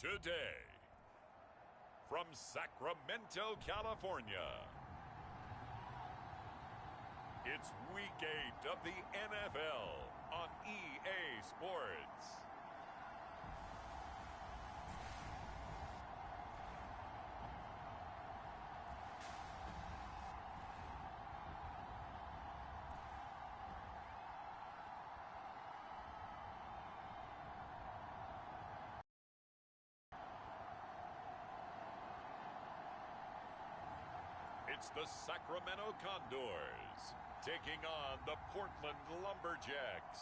Today, from Sacramento, California, it's Week 8 of the NFL on EA Sports. It's the Sacramento Condors taking on the Portland Lumberjacks.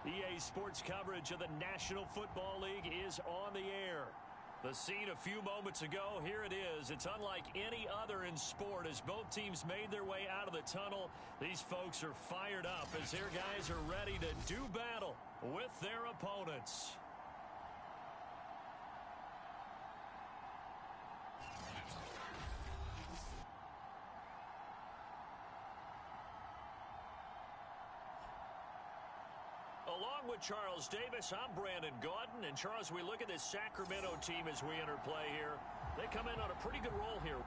EA Sports coverage of the National Football League is on the air. The scene a few moments ago, here it is. It's unlike any other in sport as both teams made their way out of the tunnel. These folks are fired up as their guys are ready to do battle with their opponents. Along with Charles Davis, I'm Brandon Gaudin. And Charles, we look at this Sacramento team as we enter play here. They come in on a pretty good roll here.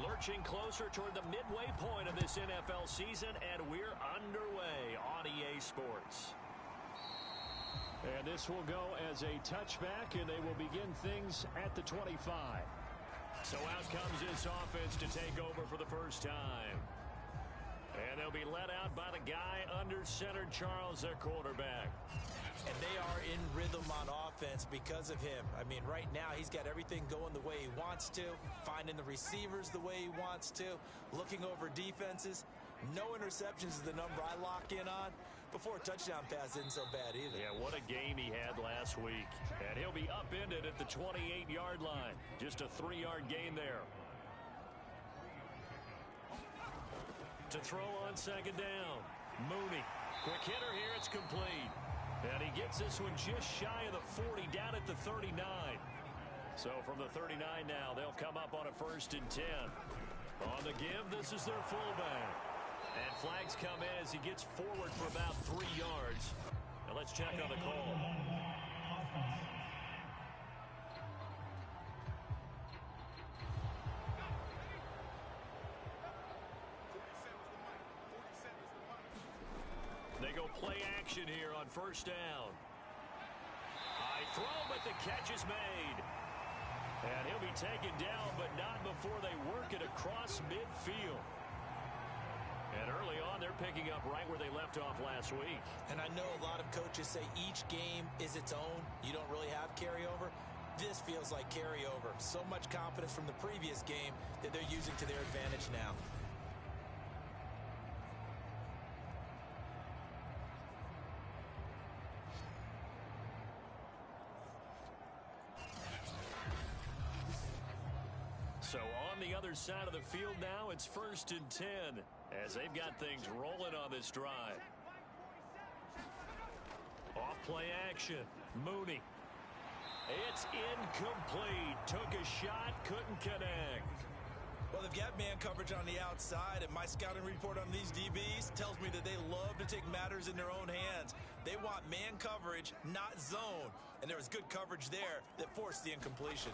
Lurching closer toward the midway point of this NFL season, and we're underway on EA Sports. And this will go as a touchback, and they will begin things at the 25. So out comes this offense to take over for the first time. And they'll be led out by the guy under center, Charles, their quarterback. And they are in rhythm on offense because of him. I mean, right now he's got everything going the way he wants to, finding the receivers the way he wants to, looking over defenses. No interceptions is the number I lock in on. Before a touchdown pass isn't so bad either. Yeah, what a game he had last week. And he'll be upended at the 28-yard line. Just a 3-yard gain there. To throw on second down. Mooney. Quick hitter here. It's complete. And he gets this one just shy of the 40, down at the 39. So from the 39 now, they'll come up on a 1st and 10. On the give, this is their fullback. And flags come in as he gets forward for about 3 yards. Now let's check on the call. They go play action here on 1st down. High throw, but the catch is made. And he'll be taken down, but not before they work it across midfield. And early on, they're picking up right where they left off last week. And I know a lot of coaches say each game is its own. You don't really have carryover. This feels like carryover. So much confidence from the previous game that they're using to their advantage now. So on the other side of the field now, it's 1st and 10 as they've got things rolling on this drive. Off play action. Mooney. It's incomplete. Took a shot, couldn't connect. Well, they've got man coverage on the outside, and my scouting report on these DBs tells me that they love to take matters in their own hands. They want man coverage, not zone. And there was good coverage there that forced the incompletion.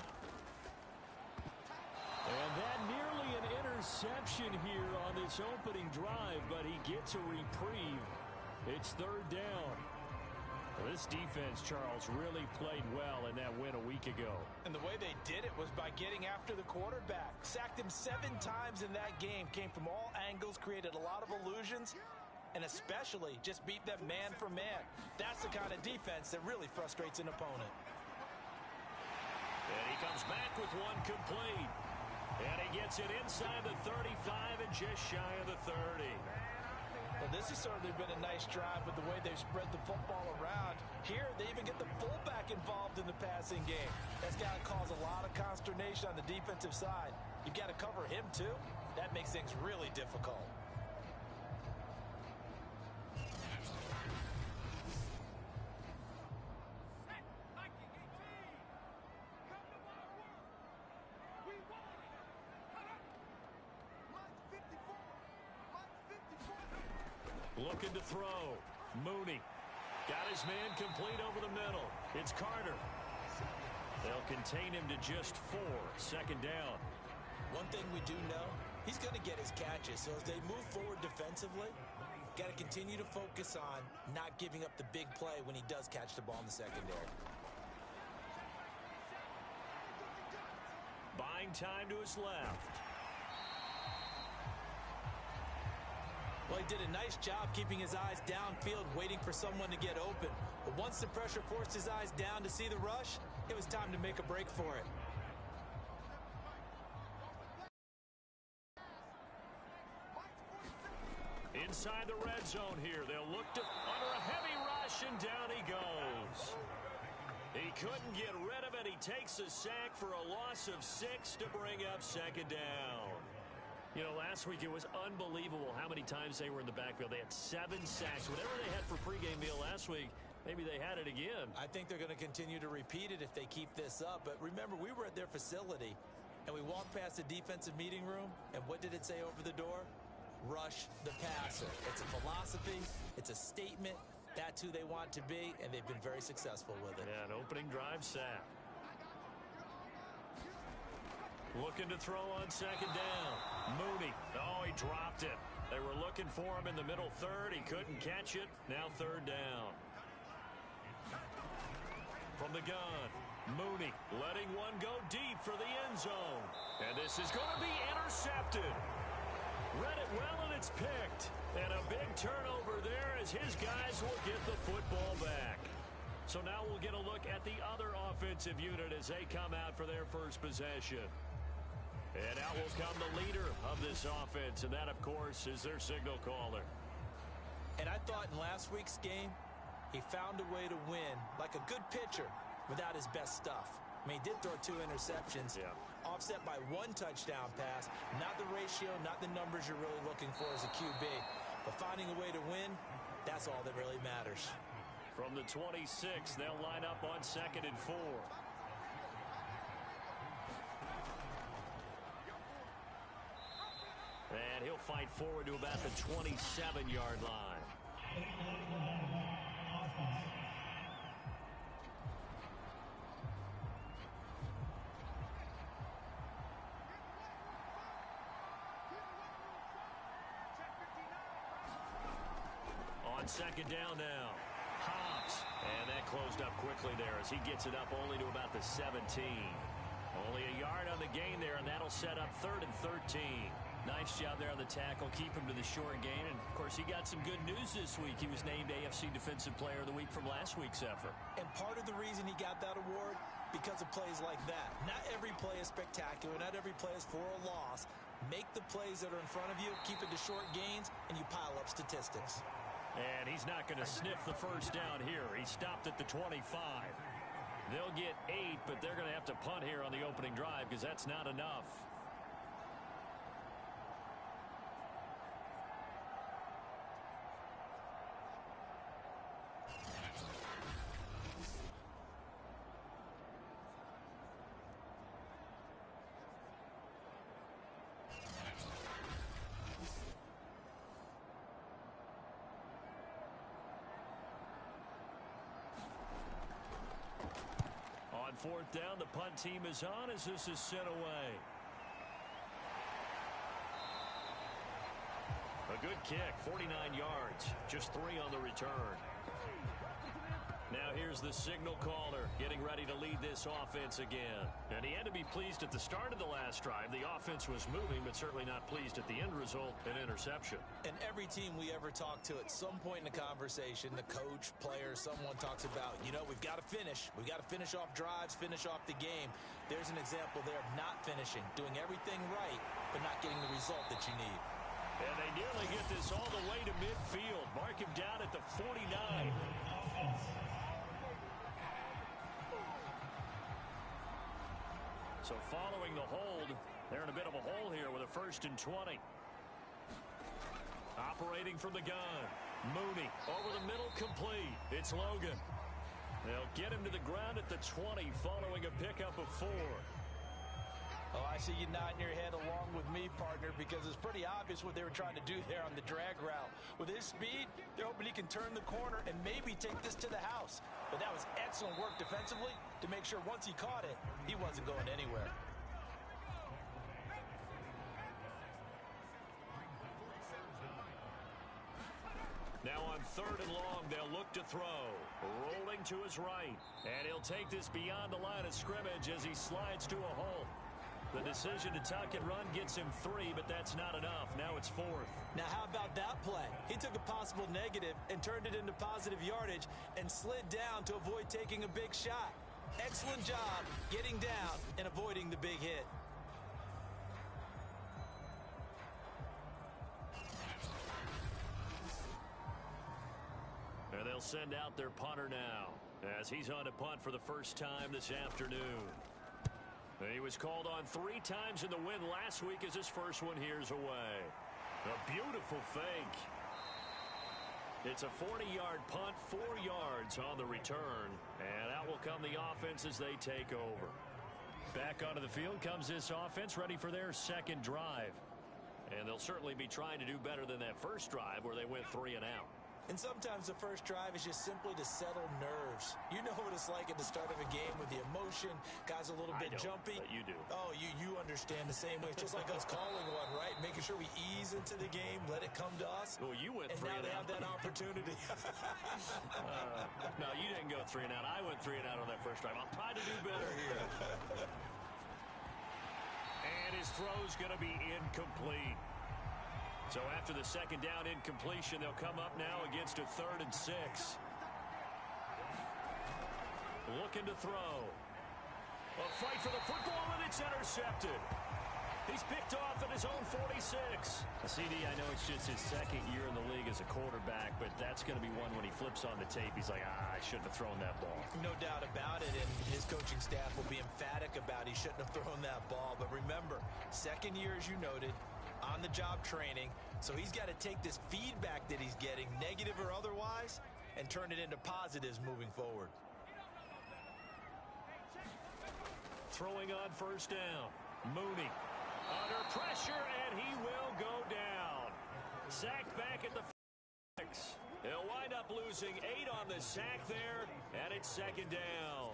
And that nearly an interception here on this opening drive, but he gets a reprieve. It's 3rd down. Well, this defense, Charles, really played well in that win a week ago. And the way they did it was by getting after the quarterback. Sacked him 7 times in that game. Came from all angles, created a lot of illusions, and especially just beat them man for man. That's the kind of defense that really frustrates an opponent. And he comes back with one complete. And he gets it inside the 35 and just shy of the 30. Well, this has certainly been a nice drive with the way they've spread the football around. Here, they even get the fullback involved in the passing game. That's got to cause a lot of consternation on the defensive side. You've got to cover him, too. That makes things really difficult. Looking to throw. Mooney. Got his man complete over the middle. It's Carter. They'll contain him to just 4. Second down. One thing we do know, he's going to get his catches. So as they move forward defensively, got to continue to focus on not giving up the big play when he does catch the ball in the secondary. Buying time to his left. Well, he did a nice job keeping his eyes downfield, waiting for someone to get open. But once the pressure forced his eyes down to see the rush, it was time to make a break for it. Inside the red zone here. They'll look to under a heavy rush, and down he goes. He couldn't get rid of it. He takes a sack for a loss of 6 to bring up second down. You know, last week it was unbelievable how many times they were in the backfield. They had 7 sacks. Whatever they had for pregame meal last week, maybe they had it again. I think they're going to continue to repeat it if they keep this up. But remember, we were at their facility, and we walked past the defensive meeting room, and what did it say over the door? Rush the passer. It's a philosophy. It's a statement. That's who they want to be, and they've been very successful with it. Yeah, an opening drive sack. Looking to throw on second down. Mooney. Oh, he dropped it. They were looking for him in the middle third. He couldn't catch it. Now third down. From the gun, Mooney letting one go deep for the end zone. And this is going to be intercepted. Read it well, and it's picked. And a big turnover there as his guys will get the football back. So now we'll get a look at the other offensive unit as they come out for their first possession. And out will come the leader of this offense, and that, of course, is their signal caller. And I thought in last week's game, he found a way to win like a good pitcher without his best stuff. I mean, he did throw 2 interceptions, offset by 1 touchdown pass. Not the ratio, not the numbers you're really looking for as a QB. But finding a way to win, that's all that really matters. From the 26, they'll line up on 2nd and 4. And he'll fight forward to about the 27-yard line. On second down now. Hobbs. And that closed up quickly there as he gets it up only to about the 17. Only a yard on the gain there, and that'll set up 3rd and 13. Nice job there on the tackle. Keep him to the short gain. And, of course, he got some good news this week. He was named AFC Defensive Player of the Week from last week's effort. And part of the reason he got that award, because of plays like that. Not every play is spectacular. Not every play is for a loss. Make the plays that are in front of you, keep it to short gains, and you pile up statistics. And he's not going to sniff the first down here. He stopped at the 25. They'll get 8, but they're going to have to punt here on the opening drive because that's not enough. On 4th down, the punt team is on as this is sent away. A good kick, 49 yards, just 3 on the return. Now here's the signal caller getting ready to lead this offense again. And he had to be pleased at the start of the last drive. The offense was moving, but certainly not pleased at the end result, an interception. And every team we ever talk to at some point in the conversation, the coach, player, someone talks about, you know, we've got to finish. We've got to finish off drives, finish off the game. There's an example there of not finishing, doing everything right, but not getting the result that you need. And they nearly get this all the way to midfield. Mark him down at the 49. So following the hold, they're in a bit of a hole here with a 1st and 20. Operating from the gun. Mooney over the middle, complete. It's Logan. They'll get him to the ground at the 20 following a pickup of 4. Oh, I see you nodding your head along with me, partner, because it's pretty obvious what they were trying to do there on the drag route. With his speed, they're hoping he can turn the corner and maybe take this to the house. But that was excellent work defensively to make sure once he caught it, he wasn't going anywhere. Now on 3rd and long, they'll look to throw. Rolling to his right. And he'll take this beyond the line of scrimmage as he slides to a hole. The decision to tuck and run gets him 3, but that's not enough. Now it's 4th. Now how about that play? He took a possible negative and turned it into positive yardage and slid down to avoid taking a big shot. Excellent job getting down and avoiding the big hit. And they'll send out their punter now as he's on to punt for the first time this afternoon. He was called on 3 times in the win last week as his first one here's away. A beautiful fake. It's a 40-yard punt, 4 yards on the return. And out will come the offense as they take over. Back onto the field comes this offense ready for their second drive. And they'll certainly be trying to do better than that first drive where they went 3 and out. And sometimes the first drive is just simply to settle nerves. You know what it's like at the start of a game with the emotion, guys a little bit jumpy. But you do. Oh, you understand the same way. It's just like us calling one, right? Making sure we ease into the game, let it come to us. Well, you went 3 and out. And now they have that opportunity. No, you didn't go 3 and out. I went 3 and out on that first drive. I'll try to do better here. And his throw's going to be incomplete. So after the second down incompletion, they'll come up now against a 3rd and 6. Looking to throw. A fight for the football, and it's intercepted. He's picked off at his own 46. CD, I know it's just his second year in the league as a quarterback, but that's going to be one when he flips on the tape. He's like, I shouldn't have thrown that ball. No doubt about it, and his coaching staff will be emphatic about he shouldn't have thrown that ball. But remember, second year, as you noted, on-the-job training, so he's got to take this feedback that he's getting, negative or otherwise, and turn it into positives moving forward. Throwing on first down. Mooney under pressure, and he will go down. Sacked back at the 6. He'll wind up losing 8 on the sack there, and it's second down.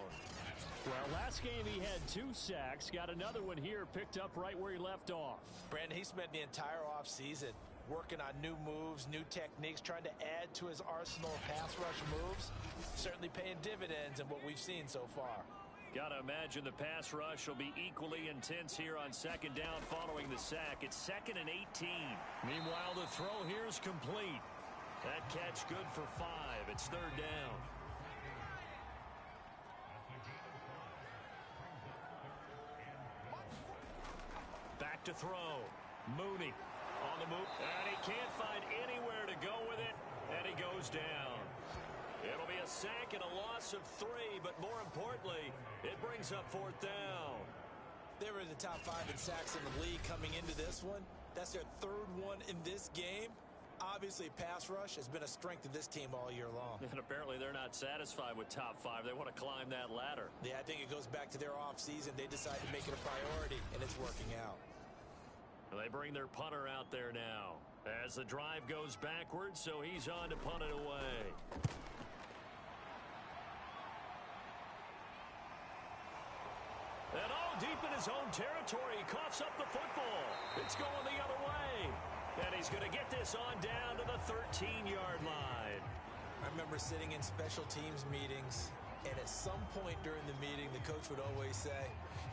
Well, last game he had 2 sacks. Got another one here, picked up right where he left off. Brandon, he spent the entire offseason working on new moves, new techniques, trying to add to his arsenal of pass rush moves. Certainly paying dividends in what we've seen so far. Got to imagine the pass rush will be equally intense here on second down following the sack. It's 2nd and 18. Meanwhile, the throw here is complete. That catch good for 5. It's 3rd down. Back to throw. Mooney on the move. And he can't find anywhere to go with it. And he goes down. It'll be a sack and a loss of 3, but more importantly, it brings up 4th down. They were in the top 5 in sacks in the league coming into this one. That's their 3rd one in this game. Obviously, pass rush has been a strength of this team all year long. And apparently they're not satisfied with top 5. They want to climb that ladder. Yeah, I think it goes back to their offseason. They decided to make it a priority, and it's working out. They bring their punter out there now as the drive goes backwards, so he's on to punt it away. And all deep in his own territory, he coughs up the football. It's going the other way. And he's going to get this on down to the 13-yard line. I remember sitting in special teams meetings, and at some point during the meeting, the coach would always say,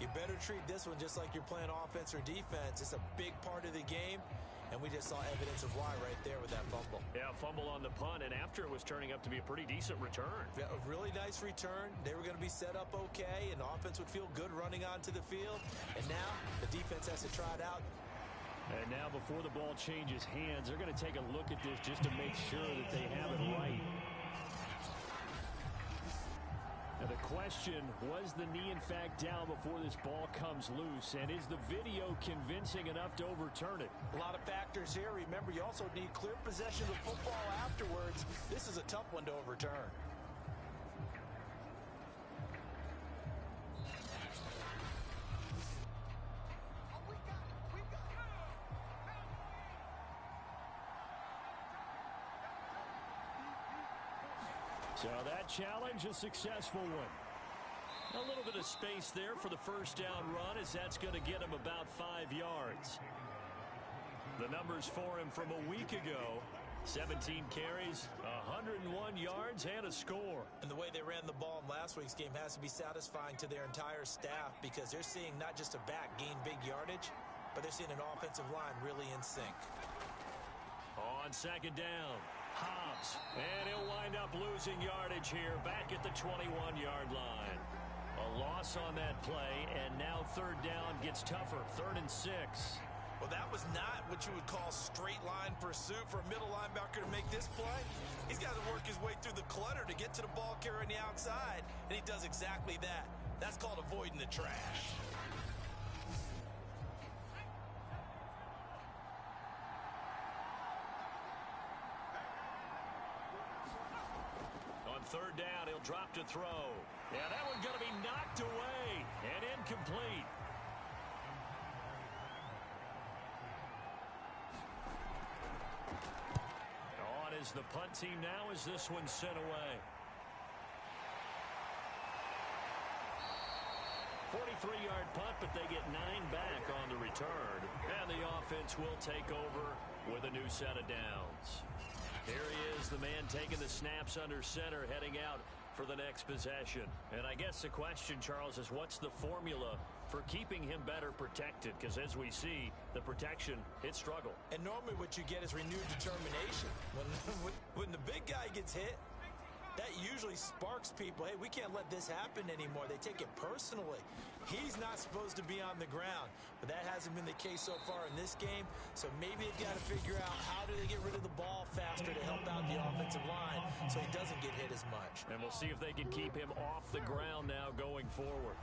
you better treat this one just like you're playing offense or defense. It's a big part of the game, and we just saw evidence of why right there with that fumble. Yeah, fumble on the punt, and after it was turning up to be a pretty decent return. Yeah, a really nice return. They were going to be set up okay, and the offense would feel good running onto the field. And now the defense has to try it out. And now before the ball changes hands, they're going to take a look at this just to make sure that they have it right. Now the question, was the knee in fact down before this ball comes loose? And is the video convincing enough to overturn it? A lot of factors here. Remember, you also need clear possession of the football afterwards. This is a tough one to overturn. So that challenge, a successful one. A little bit of space there for the first down run, as that's going to get him about 5 yards. The numbers for him from a week ago: 17 carries, 101 yards, and a score. And the way they ran the ball in last week's game has to be satisfying to their entire staff, because they're seeing not just a back gain big yardage, but they're seeing an offensive line really in sync. On second down, Hobbs, and he'll wind up losing yardage here back at the 21-yard line. A loss on that play, and now third down gets tougher, 3rd and 6. Well, that was not what you would call straight line pursuit for a middle linebacker to make this play. He's got to work his way through the clutter to get to the ball carrier on the outside, and he does exactly that. That's called avoiding the trash. On third down, he'll drop to throw. Yeah, that one's going to be knocked away and incomplete. On is the punt team now as this one's sent away. 43-yard punt, but they get 9 back on the return. And the offense will take over with a new set of downs. Here he is, the man taking the snaps under center, heading out for the next possession. And I guess the question, Charles, is what's the formula for keeping him better protected? Because as we see, the protection, it struggled. And normally what you get is renewed determination. When the big guy gets hit, that usually sparks people. Hey, we can't let this happen anymore. They take it personally. He's not supposed to be on the ground, but that hasn't been the case so far in this game. So maybe they've got to figure out how do they get rid of the ball faster to help out the offensive line so he doesn't get hit as much. And we'll see if they can keep him off the ground now going forward.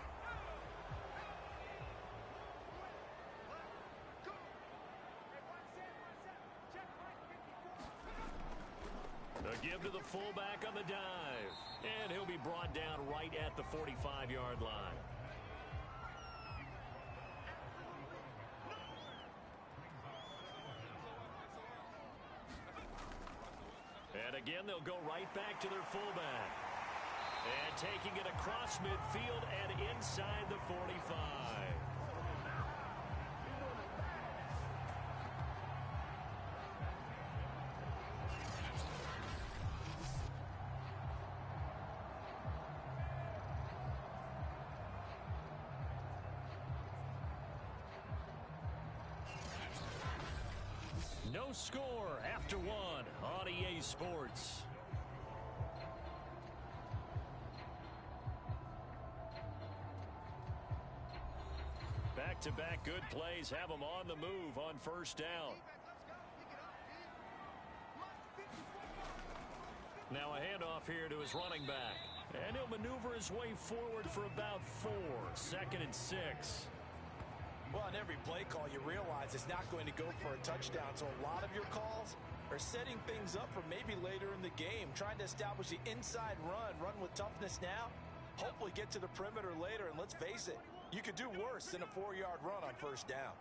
A give to the fullback on the dive. And he'll be brought down right at the 45-yard line. And again, they'll go right back to their fullback. And taking it across midfield and inside the 45. No score after one on EA Sports. Back-to-back good plays have them on the move on first down. Now a handoff here to his running back. And he'll maneuver his way forward for about 4. 2nd and 6. Well, on every play call, you realize it's not going to go for a touchdown. So a lot of your calls are setting things up for maybe later in the game, trying to establish the inside run with toughness now, hopefully get to the perimeter later. And let's face it, you could do worse than a 4-yard run on first down.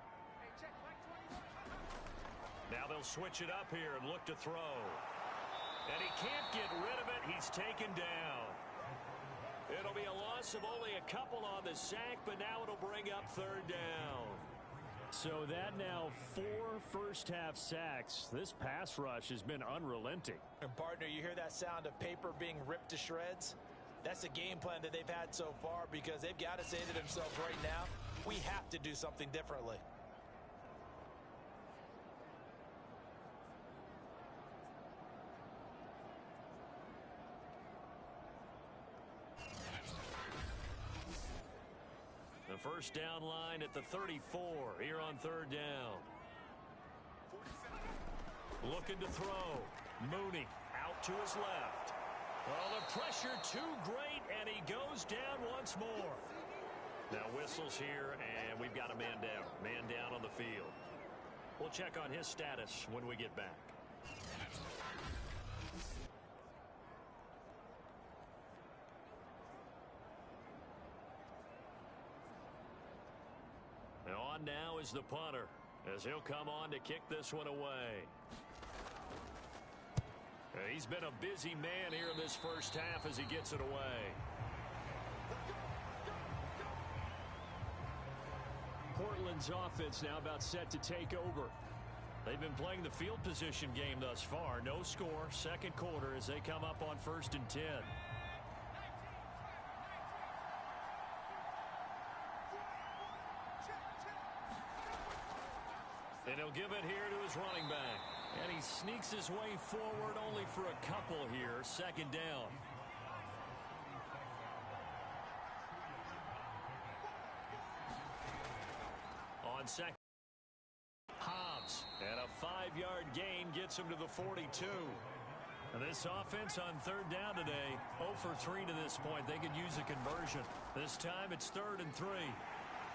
Now they'll switch it up here and look to throw. And he can't get rid of it. He's taken down. It'll be a loss of only a couple on the sack, but now it'll bring up third down. So that now 4 first-half sacks. This pass rush has been unrelenting. And, partner, you hear that sound of paper being ripped to shreds? That's the game plan that they've had so far, because they've got to say to themselves right now, we have to do something differently. The first down line at the 34 here on third down. Looking to throw. Mooney out to his left. Oh, the pressure too great, and he goes down once more. Now whistles here, and we've got a man down. Man down on the field. We'll check on his status when we get back. On now is the punter, as he'll come on to kick this one away. He's been a busy man here in this first half as he gets it away. Portland's offense now about set to take over. They've been playing the field position game thus far. No score, second quarter as they come up on 1st and 10. And he'll give it here to his running back. And he sneaks his way forward only for a couple here. Second down. On second. Hobbs. And a 5-yard gain gets him to the 42. And this offense on 3rd down today, 0 for 3 to this point. They could use a conversion. This time it's 3rd and 3.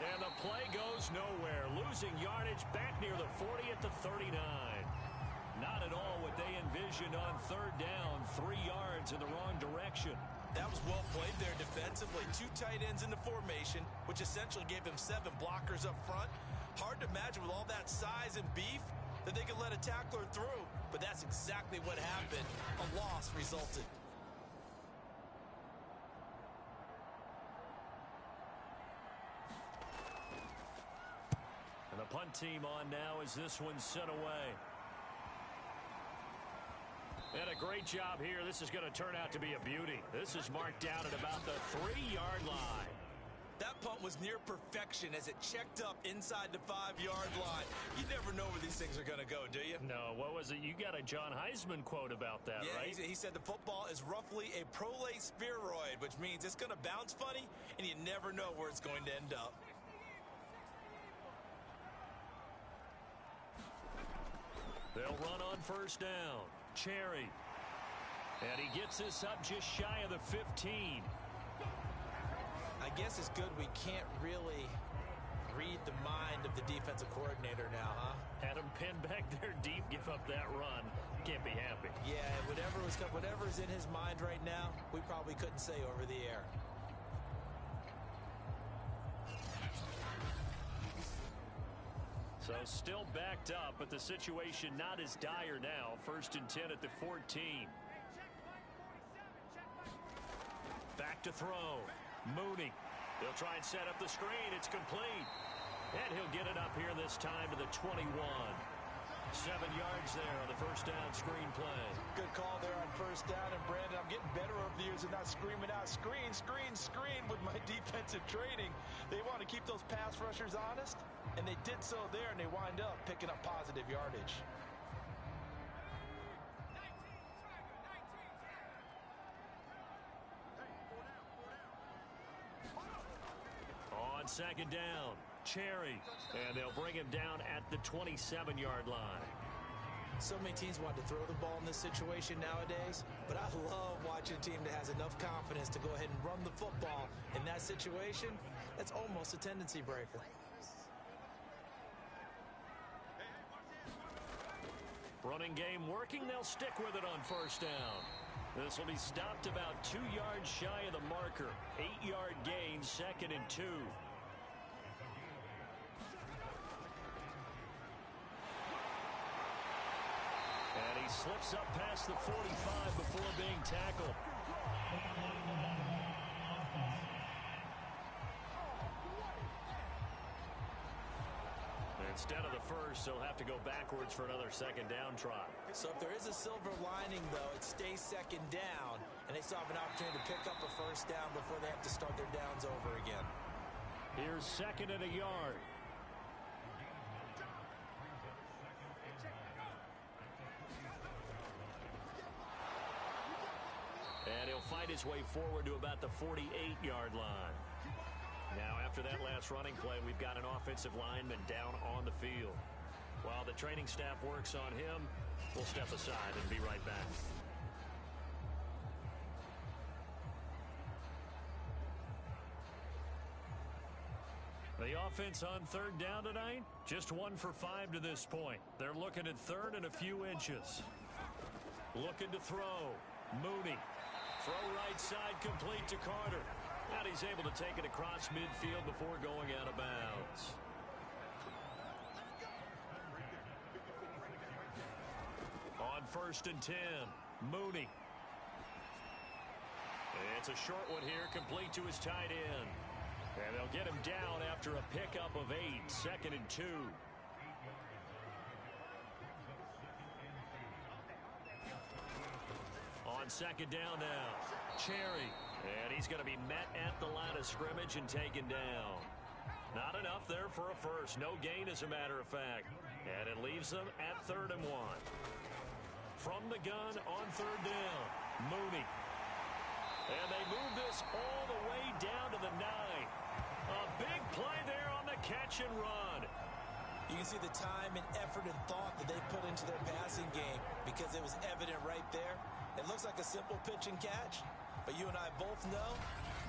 And the play goes nowhere. Losing yardage back near the 40 at the 39. Not at all what they envisioned on 3rd down. 3 yards in the wrong direction. That was well played there defensively. 2 tight ends in the formation, which essentially gave them 7 blockers up front. Hard to imagine with all that size and beef that they could let a tackler through. But that's exactly what happened. A loss resulted. And the punt team on now as this one's sent away. And a great job here. This is going to turn out to be a beauty. This is marked down at about the 3-yard line. That punt was near perfection as it checked up inside the 5-yard line. You never know where these things are going to go, do you? No, what was it? You got a John Heisman quote about that, yeah, right? He said the football is roughly a prolate spheroid, which means it's going to bounce funny, and you never know where it's going to end up. They'll run on 1st down. Cherry. And he gets this up just shy of the 15. I guess it's good we can't really read the mind of the defensive coordinator now, huh? Had him pinned back there deep, give up that run. Can't be happy. Yeah, whatever's in his mind right now, we probably couldn't say over the air. So still backed up, but the situation not as dire now. 1st and 10 at the 14. Back to throw. Mooney. He'll try and set up the screen. It's complete. And he'll get it up here this time to the 21. 7 yards there on the 1st down screen play. Good call there on 1st down. And Brandon, I'm getting better over the years and not screaming out screen, screen, screen with my defensive training. They want to keep those pass rushers honest, and they did so there, and they wind up picking up positive yardage. On 2nd down, Cherry. And they'll bring him down at the 27-yard line. So many teams want to throw the ball in this situation nowadays, but I love watching a team that has enough confidence to go ahead and run the football. In that situation, that's almost a tendency breaker. Running game working. They'll stick with it on 1st down. This will be stopped about 2 yards shy of the marker. 8-yard gain, 2nd and 2. And he slips up past the 45 before being tackled. Instead of the first, he'll have to go backwards for another 2nd down try. So if there is a silver lining, though, it stays 2nd down, and they still have an opportunity to pick up a 1st down before they have to start their downs over again. Here's 2nd and a yard. And he'll fight his way forward to about the 48-yard line. Now, after that last running play, we've got an offensive lineman down on the field. While the training staff works on him, we'll step aside and be right back. The offense on 3rd down tonight, just 1 for 5 to this point. They're looking at 3rd and a few inches. Looking to throw. Mooney. Throw right side complete to Carter. And he's able to take it across midfield before going out of bounds. On 1st and 10, Mooney. It's a short one here, complete to his tight end. And they'll get him down after a pickup of 8, 2nd and 2. On 2nd down now, Cherry. And he's going to be met at the line of scrimmage and taken down. Not enough there for a first. No gain, as a matter of fact. And it leaves them at 3rd and 1. From the gun on 3rd down, Mooney. And they move this all the way down to the 9. A big play there on the catch and run. You can see the time and effort and thought that they put into their passing game because it was evident right there. It looks like a simple pitch and catch, but you and I both know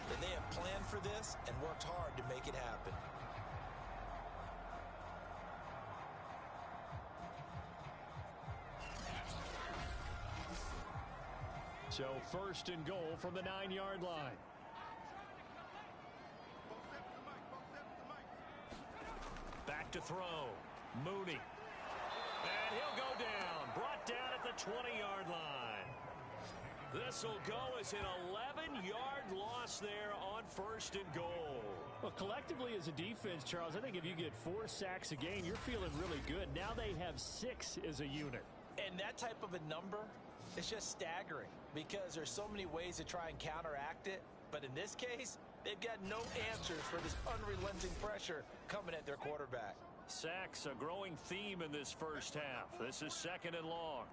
that they have planned for this and worked hard to make it happen. So 1st and goal from the 9-yard line. Back to throw. Mooney. And he'll go down. Brought down at the 20-yard line. This will go as an 11-yard loss there on 1st and goal. Well, collectively as a defense, Charles, I think if you get 4 sacks a game, you're feeling really good. Now they have 6 as a unit. And that type of a number is just staggering because there's so many ways to try and counteract it. But in this case, they've got no answers for this unrelenting pressure coming at their quarterback. Sacks, a growing theme in this first half. This is 2nd and long.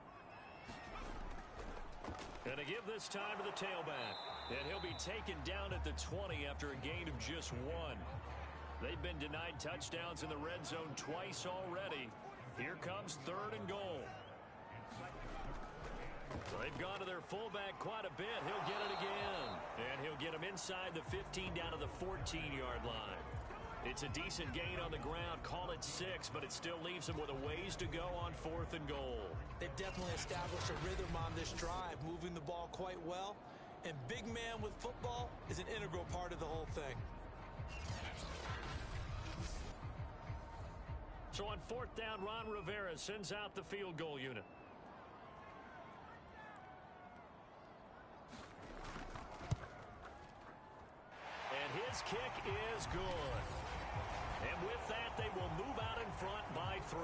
And to give this time to the tailback. And he'll be taken down at the 20 after a gain of just 1. They've been denied touchdowns in the red zone twice already. Here comes 3rd and goal. They've gone to their fullback quite a bit. He'll get it again. And he'll get him inside the 15 down to the 14-yard line. It's a decent gain on the ground. Call it 6, but it still leaves him with a ways to go on 4th and goal. They've definitely established a rhythm on this drive, moving the ball quite well. And big man with football is an integral part of the whole thing. So on 4th down, Ron Rivera sends out the field goal unit. And his kick is good. And with that, they will move out in front by 3.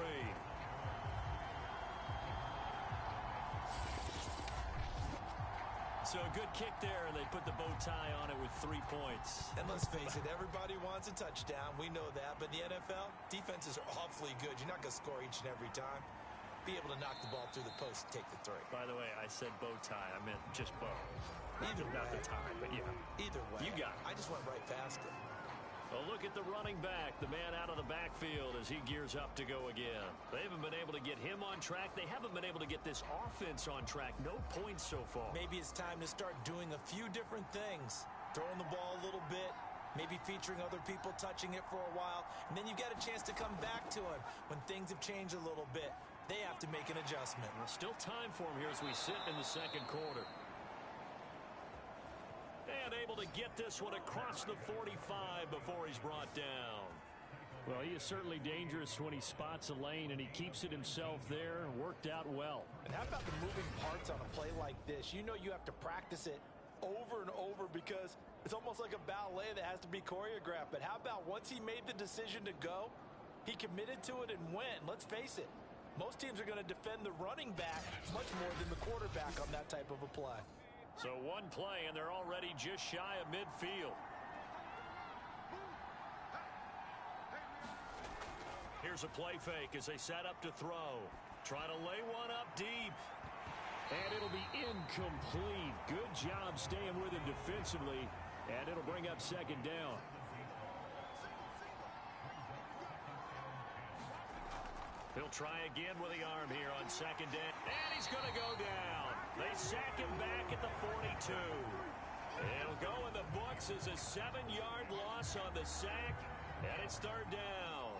So a good kick there, and they put the bow tie on it with 3 points. And let's face it, everybody wants a touchdown. We know that. But in the NFL, defenses are awfully good. You're not going to score each and every time. Be able to knock the ball through the post and take the 3. By the way, I said bow tie. I meant just bow. Either way. Not the tie, but yeah. Either way. You got it. I just went right past it. A look at the running back, the man out of the backfield as he gears up to go again. They haven't been able to get him on track. They haven't been able to get this offense on track. No points so far. Maybe it's time to start doing a few different things. Throwing the ball a little bit, maybe featuring other people touching it for a while, and then you get a chance to come back to him when things have changed a little bit. They have to make an adjustment. Well, still time for him here as we sit in the 2nd quarter. And able to get this one across the 45 before he's brought down. Well, he is certainly dangerous when he spots a lane, and he keeps it himself there. Worked out well. And how about the moving parts on a play like this? You know you have to practice it over and over because it's almost like a ballet that has to be choreographed. But how about once he made the decision to go, he committed to it and went. Let's face it, most teams are going to defend the running back much more than the quarterback on that type of a play. So 1 play, and they're already just shy of midfield. Here's a play fake as they set up to throw. Trying to lay one up deep. And it'll be incomplete. Good job staying with him defensively. And it'll bring up 2nd down. He'll try again with the arm here on 2nd down. And he's going to go down. They sack him back at the 42. It'll go in the books as a 7-yard loss on the sack. And it's 3rd down.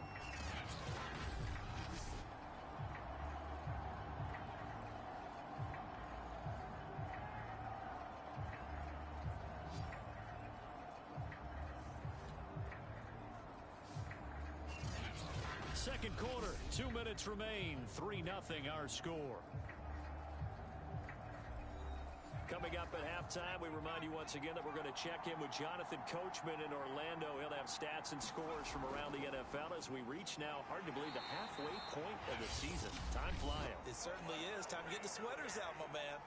Second quarter, 2 minutes remain. 3-0 our score. Coming up at halftime, we remind you once again that we're going to check in with Jonathan Coachman in Orlando. He'll have stats and scores from around the NFL as we reach now, hard to believe, the halfway point of the season. Time flying. It certainly is. Time to get the sweaters out, my man.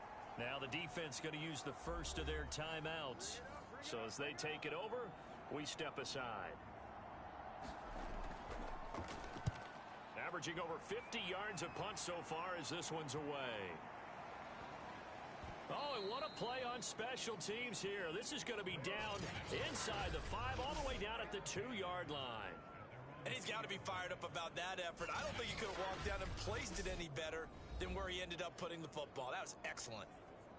Now the defense going to use the first of their timeouts. So as they take it over, we step aside. Averaging over 50 yards a punt so far as this one's away. Oh, and what a play on special teams here. This is going to be down inside the 5, all the way down at the 2-yard line. And he's got to be fired up about that effort. I don't think he could have walked down and placed it any better than where he ended up putting the football. That was excellent.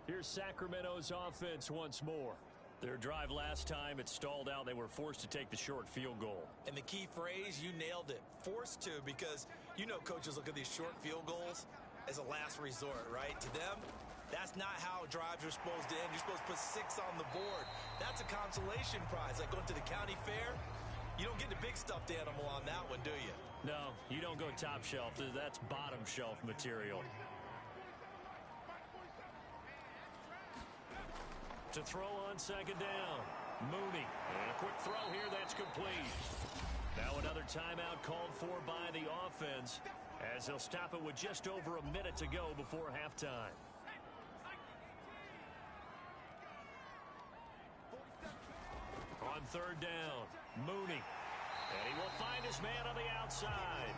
Here's Sacramento's offense once more. Their drive last time, it stalled out. They were forced to take the short field goal. And the key phrase, you nailed it. Forced to, because you know coaches look at these short field goals as a last resort, right? To them, that's not how drives are supposed to end. You're supposed to put 6 on the board. That's a consolation prize. Like going to the county fair, you don't get the big stuffed animal on that one, do you? No, you don't go top shelf. That's bottom shelf material. To throw on second down. Mooney. And a quick throw here that's complete. Now another timeout called for by the offense as they'll stop it with just over a minute to go before halftime. On third down, Mooney. And he will find his man on the outside.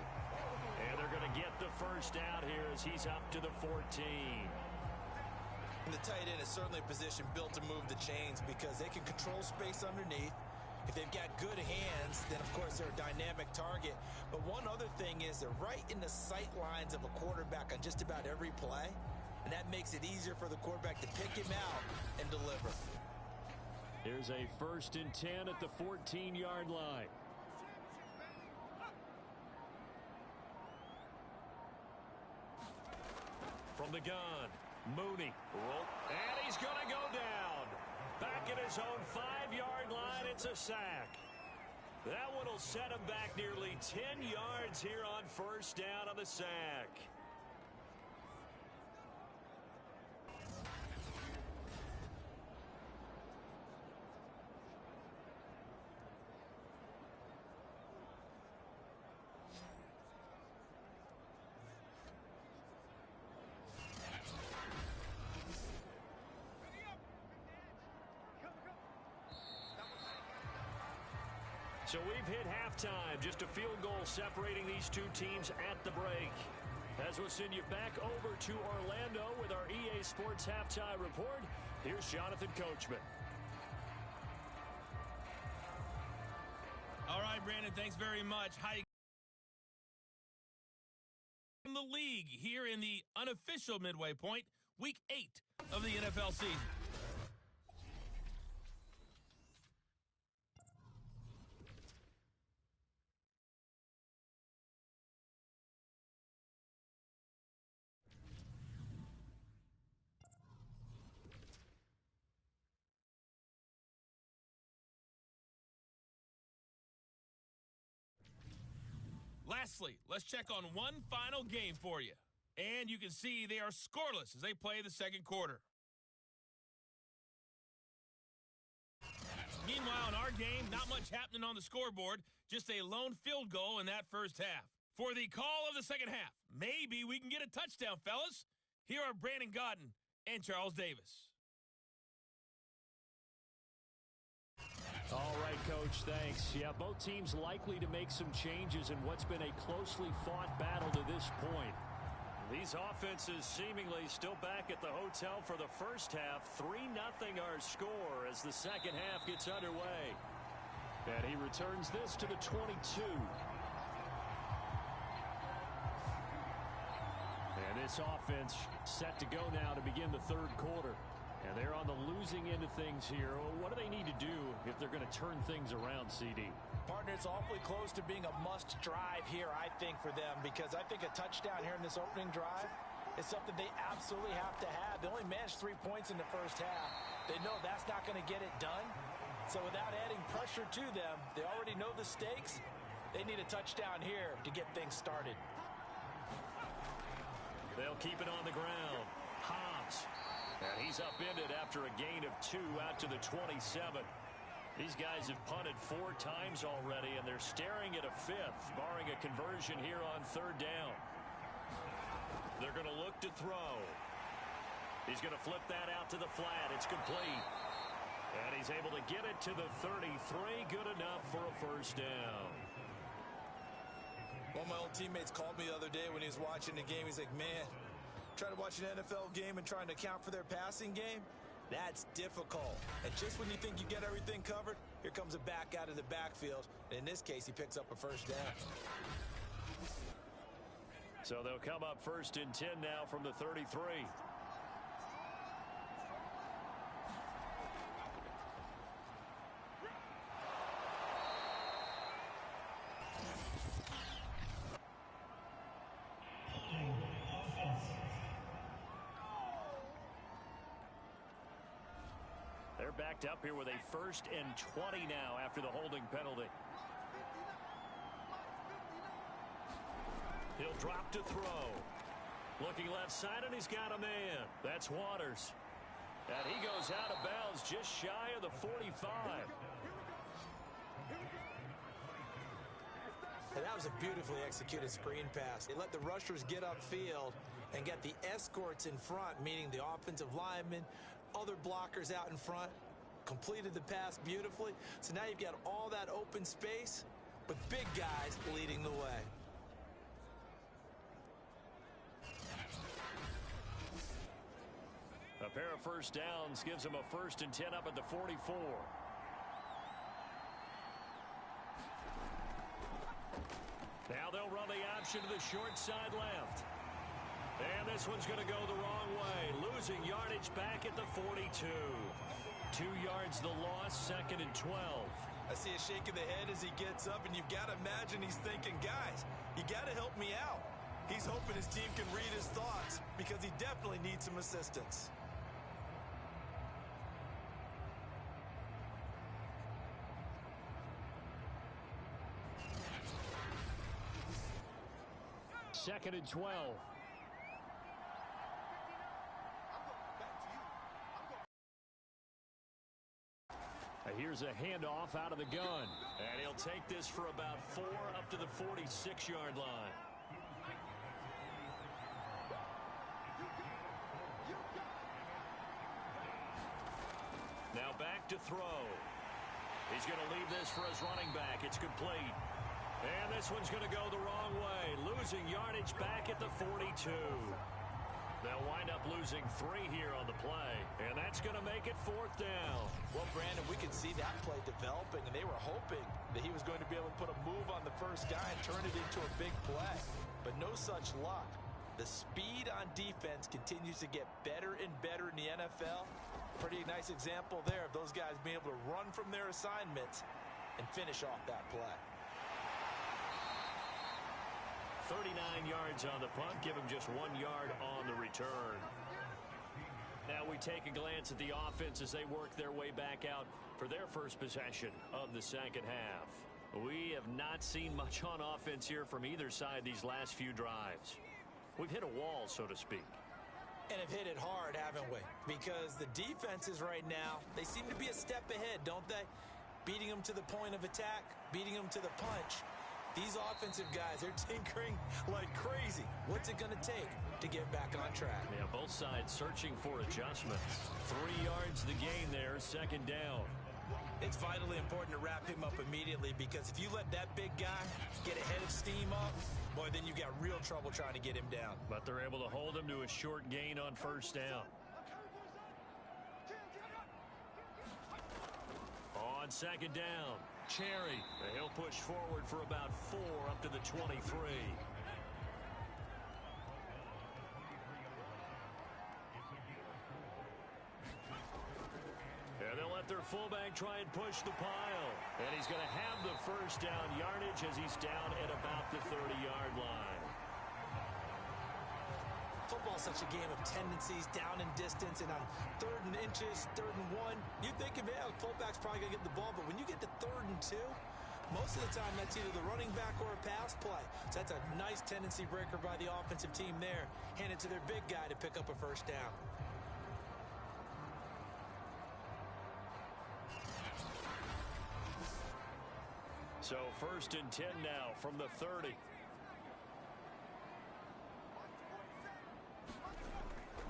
And they're going to get the first out here as he's up to the 14. And the tight end is certainly a position built to move the chains because they can control space underneath. If they've got good hands, then, of course, they're a dynamic target. But one other thing is they're right in the sight lines of a quarterback on just about every play. And that makes it easier for the quarterback to pick him out and deliver. Here's a 1st and 10 at the 14-yard line. From the gun, Mooney. And he's going to go down. Back at his own 5-yard line, it's a sack. That one will set him back nearly 10 yards here on 1st down on the sack. So we've hit halftime. Just a field goal separating these two teams at the break. As we'll send you back over to Orlando with our EA Sports Halftime Report, here's Jonathan Coachman. All right, Brandon, thanks very much. How you in the league here in the unofficial midway point, week 8 of the NFL season. Lastly, let's check on one final game for you. And you can see they are scoreless as they play the second quarter. Meanwhile, in our game, not much happening on the scoreboard, just a lone field goal in that first half. For the call of the second half, maybe we can get a touchdown, fellas. Here are Brandon Godden and Charles Davis. All right, Coach, thanks. Yeah, both teams likely to make some changes in what's been a closely fought battle to this point. These offenses seemingly still back at the hotel for the first half. 3-0 our score as the second half gets underway. And he returns this to the 22. And this offense set to go now to begin the third quarter. And they're on the losing end of things here. What do they need to do if they're going to turn things around, CD? Partner, it's awfully close to being a must drive here, I think, for them, because I think a touchdown here in this opening drive is something they absolutely have to have. They only managed 3 points in the first half. They know that's not going to get it done. So without adding pressure to them, they already know the stakes. They need a touchdown here to get things started. They'll keep it on the ground. Hobbs. And he's upended after a gain of 2 out to the 27. These guys have punted 4 times already, and they're staring at a 5th, barring a conversion here on 3rd down. They're going to look to throw. He's going to flip that out to the flat. It's complete. And he's able to get it to the 33. Good enough for a 1st down. One of my old teammates called me the other day when he was watching the game. He's like, man, trying to watch an NFL game and trying to account for their passing game, that's difficult. And just when you think you get everything covered, here comes a back out of the backfield. And in this case, he picks up a 1st down. So they'll come up 1st and 10 now from the 33. They're backed up here with a 1st and 20 now after the holding penalty. He'll drop to throw. Looking left side, and he's got a man. That's Waters. And he goes out of bounds just shy of the 45. And that was a beautifully executed screen pass. They let the rushers get upfield and get the escorts in front, meaning the offensive linemen, other blockers out in front, completed the pass beautifully. So now you've got all that open space, but big guys leading the way. A pair of 1st downs gives him a 1st and 10 up at the 44. Now they'll run the option to the short side left. And this one's going to go the wrong way. Losing yardage back at the 42. 2 yards the loss, 2nd and 12. I see a shake of the head as he gets up, and you've got to imagine he's thinking, guys, you got to help me out. He's hoping his team can read his thoughts because he definitely needs some assistance. Second and 12. Here's a handoff out of the gun. And he'll take this for about 4 up to the 46-yard line. Now back to throw. He's going to leave this for his running back. It's complete. And this one's going to go the wrong way. Losing yardage back at the 42. They'll wind up losing 3 here on the play. And that's going to make it 4th down. Well, Brandon, we could see that play developing, and they were hoping that he was going to be able to put a move on the first guy and turn it into a big play. But no such luck. The speed on defense continues to get better and better in the NFL. Pretty nice example there of those guys being able to run from their assignments and finish off that play. 39 yards on the punt, give him just 1 yard on the return. Now we take a glance at the offense as they work their way back out for their first possession of the 2nd half. We have not seen much on offense here from either side these last few drives. We've hit a wall, so to speak. And have hit it hard, haven't we? Because the defenses right now, they seem to be a step ahead, don't they? Beating them to the point of attack, beating them to the punch. These offensive guys, they're tinkering like crazy. What's it going to take to get back on track? Yeah, both sides searching for adjustments. 3 yards the gain there, 2nd down. It's vitally important to wrap him up immediately because if you let that big guy get a head of steam up, boy, then you got real trouble trying to get him down. But they're able to hold him to a short gain on 1st down. On 2nd down, Cherry. He'll push forward for about 4 up to the 23. And they'll let their fullback try and push the pile. And he's going to have the 1st down yardage as he's down at about the 30-yard line. Football's such a game of tendencies, down in distance, and on 3rd and inches, 3rd and 1, you think of, yeah, fullback's probably going to get the ball, but when you get to 3rd and 2, most of the time that's either the running back or a pass play. So that's a nice tendency breaker by the offensive team there. Hand it to their big guy to pick up a 1st down. So 1st and 10 now from the 30.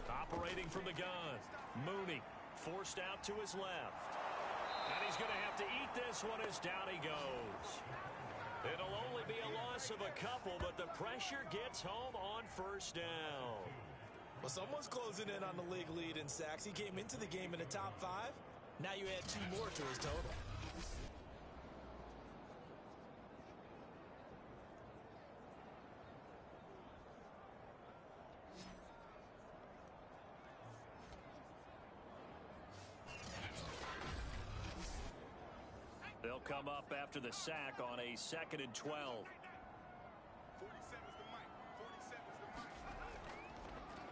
Operating from the gun. Mooney forced out to his left. And he's going to have to eat this one as down he goes. It'll only be a loss of a couple, but the pressure gets home on 1st down. Well, someone's closing in on the league lead in sacks. He came into the game in the top 5. Now you add 2 more to his total. They'll come up after the sack on a 2nd and 12.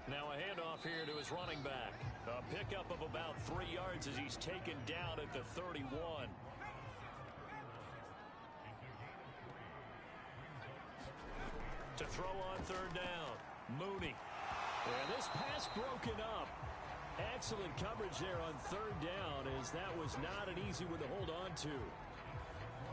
Now a handoff here to his running back. A pickup of about 3 yards as he's taken down at the 31. To throw on 3rd down. Mooney. And this pass broken up. Excellent coverage there on 3rd down, as that was not an easy one to hold on to.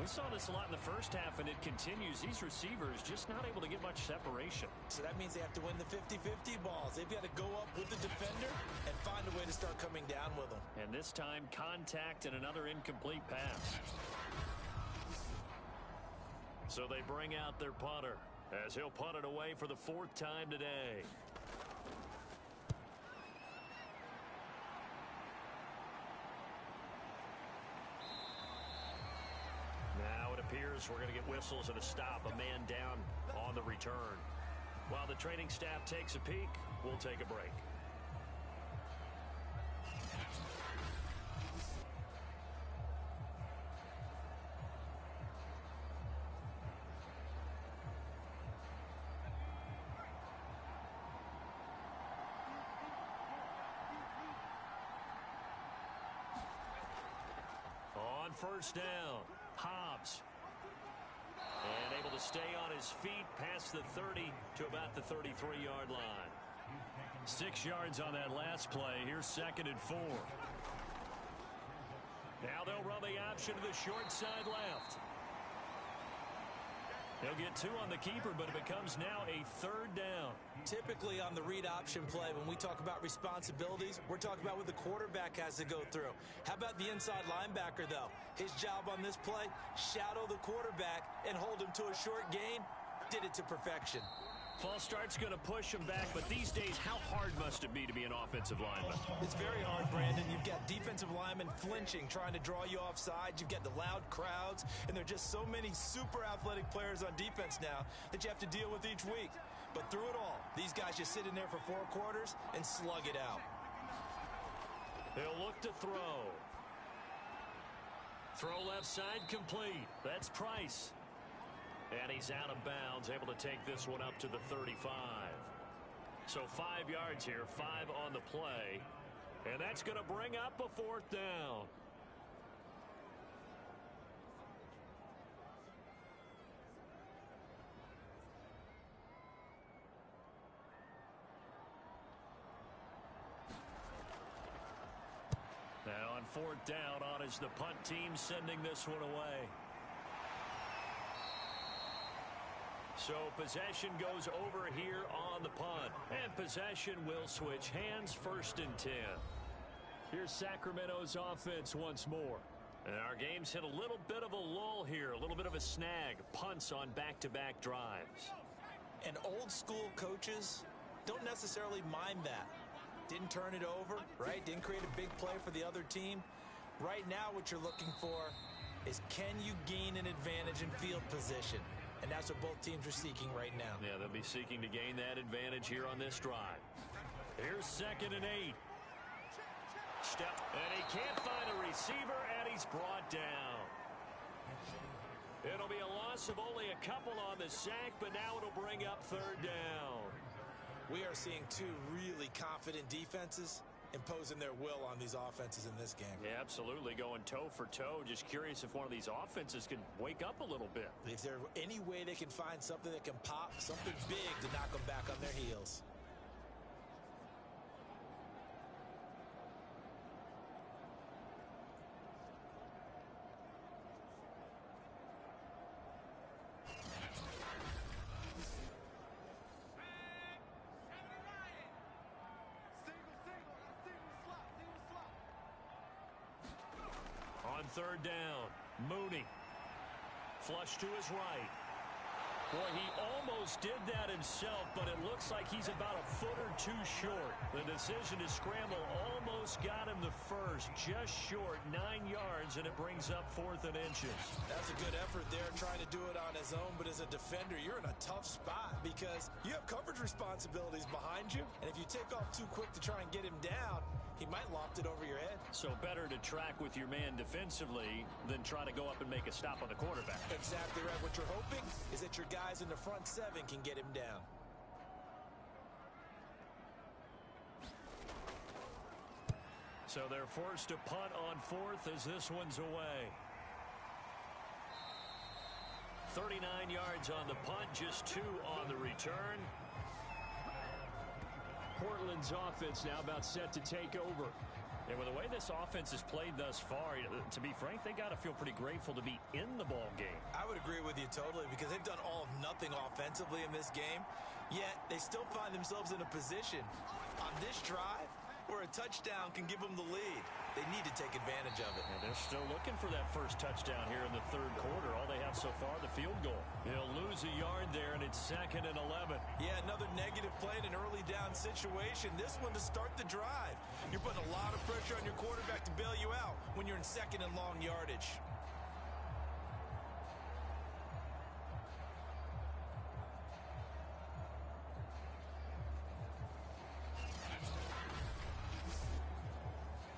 We saw this a lot in the first half, and it continues. These receivers just not able to get much separation. So that means they have to win the 50-50 balls. They've got to go up with the defender and find a way to start coming down with them. And this time, contact and another incomplete pass. So they bring out their punter, as he'll punt it away for the 4th time today. Appears we're going to get whistles and a stop, a man down on the return. While the training staff takes a peek, we'll take a break. On 1st down, Hobbs. And able to stay on his feet past the 30 to about the 33-yard line. 6 yards on that last play. Here's 2nd and 4. Now they'll run the option to the short side left. They'll get 2 on the keeper, but it becomes now a 3rd down. Typically on the read option play, when we talk about responsibilities, we're talking about what the quarterback has to go through. How about the inside linebacker, though? His job on this play, shadow the quarterback and hold him to a short gain. Did it to perfection. False start's going to push him back, but these days, how hard must it be to be an offensive lineman? It's very hard, Brandon. You've got defensive linemen flinching, trying to draw you offside. You've got the loud crowds, and there are just so many super athletic players on defense now that you have to deal with each week. But through it all, these guys just sit in there for 4 quarters and slug it out. They'll look to throw. Throw left side complete. That's Price. And he's out of bounds, able to take this one up to the 35. So 5 yards here, 5 on the play. And that's going to bring up a 4th down. Now on 4th down, on is the punt team sending this one away. So possession goes over here on the punt. And possession will switch hands, 1st and 10. Here's Sacramento's offense once more. And our game's hit a little bit of a lull here, a little bit of a snag. Punts on back-to-back drives. And old school coaches don't necessarily mind that. Didn't turn it over, right? Didn't create a big play for the other team. Right now what you're looking for is, can you gain an advantage in field position? And that's what both teams are seeking right now. Yeah, they'll be seeking to gain that advantage here on this drive. Here's 2nd and 8. Step, and he can't find a receiver, and he's brought down. It'll be a loss of only a couple on the sack, but now it'll bring up 3rd down. We are seeing 2 really confident defenses imposing their will on these offenses in this game. Yeah, absolutely, going toe for toe. Just curious if one of these offenses can wake up a little bit. If there's any way they can find something that can pop, something big to knock them back on their heels. third down. Mooney. Flush to his right. Boy, he almost did that himself, but it looks like he's about a foot or two short. The decision to scramble almost got him the first, just short, 9 yards, and it brings up 4th and inches. That's a good effort there, trying to do it on his own, but as a defender, you're in a tough spot because you have coverage responsibilities behind you, and if you take off too quick to try and get him down, he might loft it over your head. So better to track with your man defensively than try to go up and make a stop on the quarterback. Exactly right. What you're hoping is that your guys in the front 7 can get him down. So they're forced to punt on 4th as this one's away. 39 yards on the punt, just 2 on the return. Portland's offense now about set to take over. And with the way this offense has played thus far, to be frank, they got to feel pretty grateful to be in the ball game. I would agree with you totally because they've done all of nothing offensively in this game, yet they still find themselves in a position on this drive where a touchdown can give them the lead. They need to take advantage of it. And they're still looking for that first touchdown here in the third quarter. All they have so far, the field goal. They'll lose a yard there, and it's 2nd and 11. Yeah, another negative play in an early down situation. This one to start the drive. You're putting a lot of pressure on your quarterback to bail you out when you're in 2nd and long yardage.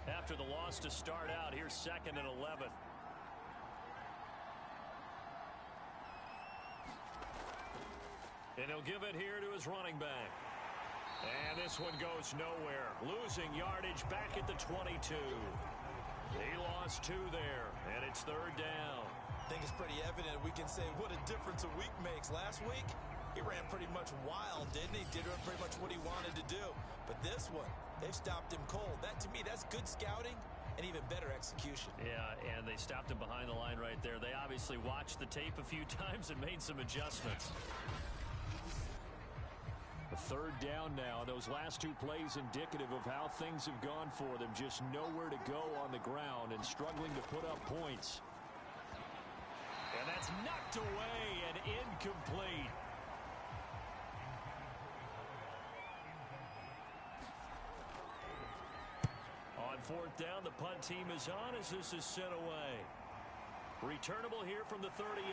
After the loss to start out, here's 2nd and 11. And he'll give it here to his running back. And this one goes nowhere. Losing yardage back at the 22. He lost 2 there, and it's 3rd down. I think it's pretty evident we can say what a difference a week makes. Last week, he ran pretty much wild, didn't he? Did pretty much what he wanted to do. But this one, they've stopped him cold. That, to me, that's good scouting and even better execution. Yeah, and they stopped him behind the line right there. They obviously watched the tape a few times and made some adjustments. The 3rd down now. Those last 2 plays indicative of how things have gone for them. Just nowhere to go on the ground and struggling to put up points. And that's knocked away and incomplete. On 4th down, the punt team is on as this is sent away. Returnable here from the 38.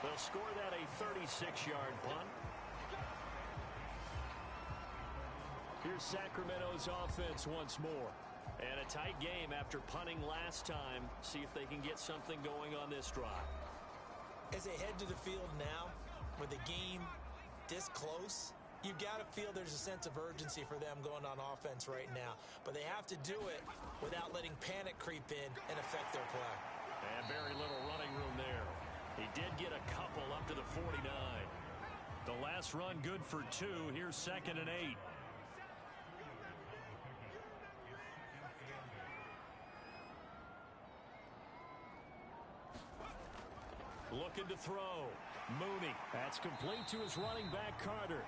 They'll score that a 36-yard punt. Here's Sacramento's offense once more. And a tight game after punting last time. See if they can get something going on this drive. As they head to the field now, with the game this close, you've got to feel there's a sense of urgency for them going on offense right now. But they have to do it without letting panic creep in and affect their play. And very little running room there. He did get a couple up to the 49. The last run good for 2. Here's 2nd and 8. Looking to throw. Mooney. That's complete to his running back, Carter.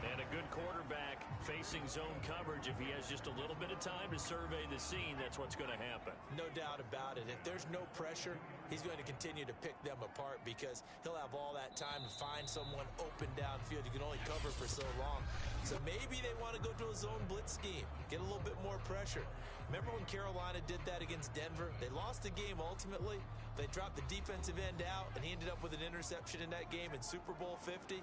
And a good quarterback facing zone coverage. If he has just a little bit of time to survey the scene, that's what's going to happen. No doubt about it. If there's no pressure, he's going to continue to pick them apart because he'll have all that time to find someone open downfield. You can only cover for so long. So maybe they want to go to a zone blitz scheme, get a little bit more pressure. Remember when Carolina did that against Denver? They lost the game ultimately. They dropped the defensive end out, and he ended up with an interception in that game in Super Bowl 50.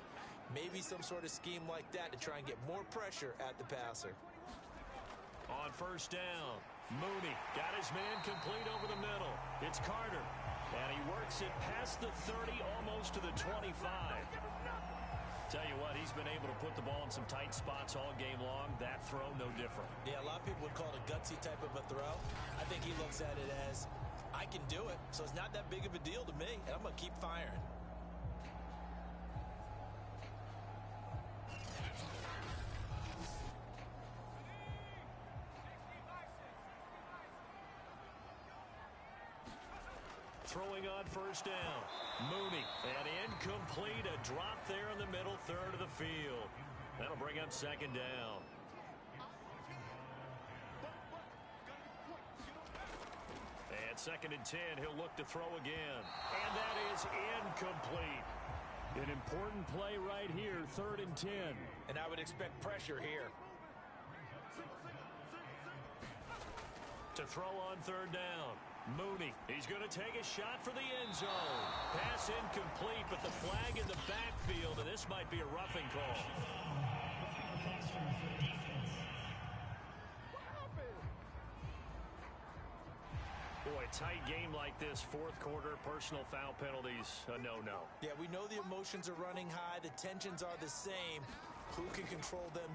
Maybe some sort of scheme like that to try and get more pressure at the passer. On 1st down, Mooney got his man complete over the middle. It's Carter, and he works it past the 30, almost to the 25. Tell you what, he's been able to put the ball in some tight spots all game long. That throw, no different. Yeah, a lot of people would call it a gutsy type of a throw. I think he looks at it as, I can do it, so it's not that big of a deal to me, and I'm going to keep firing. Throwing on 1st down. Mooney, and incomplete. A drop there in the middle third of the field. That'll bring up 2nd down. At 2nd and 10, he'll look to throw again. And that is incomplete. An important play right here, 3rd and 10. And I would expect pressure here. To throw on 3rd down. Mooney, he's going to take a shot for the end zone. Pass incomplete, but the flag in the backfield, and this might be a roughing call. Boy, tight game like this, 4th quarter, personal foul penalties, a no-no. Yeah, we know the emotions are running high. The tensions are the same. Who can control them?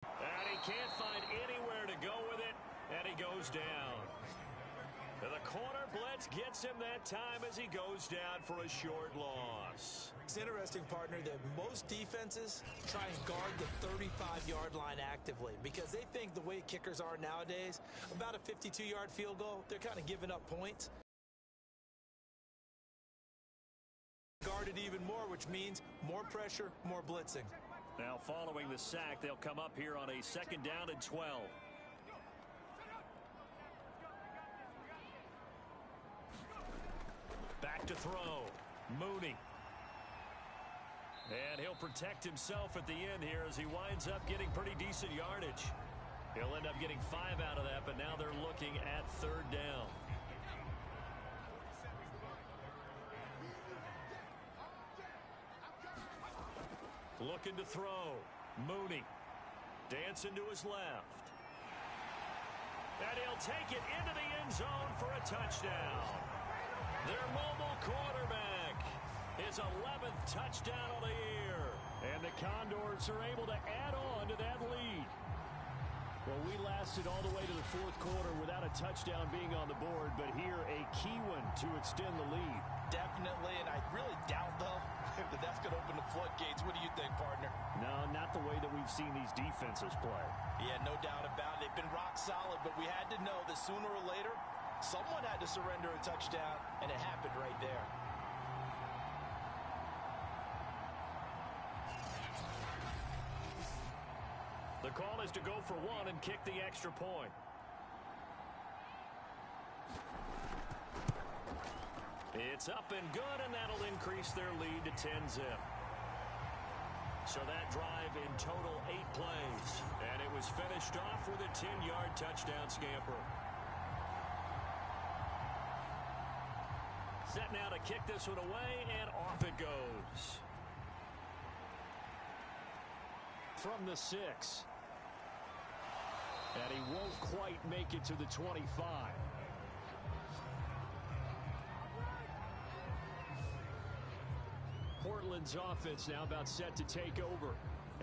And he can't find anywhere to go with it, and he goes down. And the corner blitz gets him that time as he goes down for a short loss. It's interesting, partner, that most defenses try and guard the 35-yard line actively because they think the way kickers are nowadays, about a 52-yard field goal, they're kind of giving up points. Guarded even more, which means more pressure, more blitzing. Now following the sack, they'll come up here on a 2nd down and 12. Back to throw. Mooney. And he'll protect himself at the end here as he winds up getting pretty decent yardage. He'll end up getting 5 out of that, but now they're looking at 3rd down. Looking to throw. Mooney. Dancing to his left. And he'll take it into the end zone for a touchdown. Their mobile quarterback. His 11th touchdown of the year. And the Condors are able to add on to that lead. Well, we lasted all the way to the 4th quarter without a touchdown being on the board, but here a key one to extend the lead. Definitely, and I really doubt, though, that that's going to open the floodgates. What do you think, partner? No, not the way that we've seen these defenses play. Yeah, no doubt about it. They've been rock solid, but we had to know that sooner or later, someone had to surrender a touchdown, and it happened right there. The call is to go for 1 and kick the extra point. It's up and good, and that'll increase their lead to 10-zip. So that drive in total 8 plays, and it was finished off with a 10-yard touchdown scamper. Set now to kick this one away, and off it goes. From the 6. And he won't quite make it to the 25. Portland's offense now about set to take over.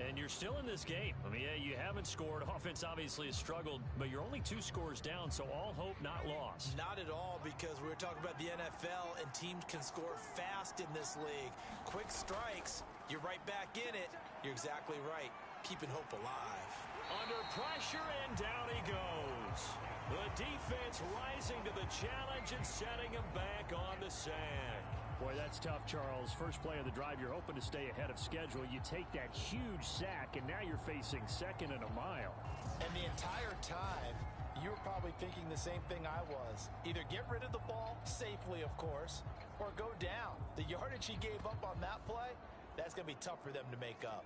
And you're still in this game. I mean, yeah, you haven't scored. Offense obviously has struggled, but you're only 2 scores down, so all hope not lost. Not at all, because we were talking about the NFL, and teams can score fast in this league. Quick strikes, you're right back in it. You're exactly right. Keeping hope alive. Under pressure, and down he goes. The defense rising to the challenge and setting him back on the sack. Boy, that's tough, Charles. First play of the drive, you're hoping to stay ahead of schedule. You take that huge sack, and now you're facing 2nd and a mile. And the entire time, you were probably thinking the same thing I was. Either get rid of the ball, safely, of course, or go down. The yardage he gave up on that play, that's going to be tough for them to make up.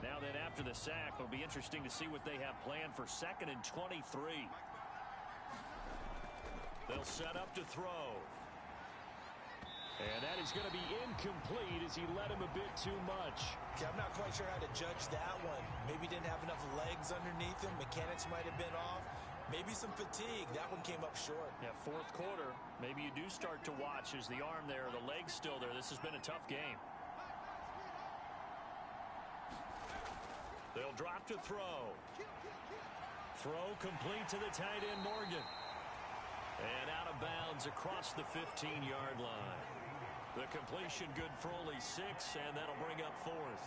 Now then, after the sack, it'll be interesting to see what they have planned for 2nd and 23. They'll set up to throw. And that is going to be incomplete as he led him a bit too much. Okay, I'm not quite sure how to judge that one. Maybe didn't have enough legs underneath him. Mechanics might have been off. Maybe some fatigue. That one came up short. Yeah, 4th quarter. Maybe you do start to watch as the arm there, the leg's still there. This has been a tough game. They'll drop to throw. Throw complete to the tight end, Morgan. And out of bounds across the 15-yard line. The completion good for only 6, and that'll bring up 4th.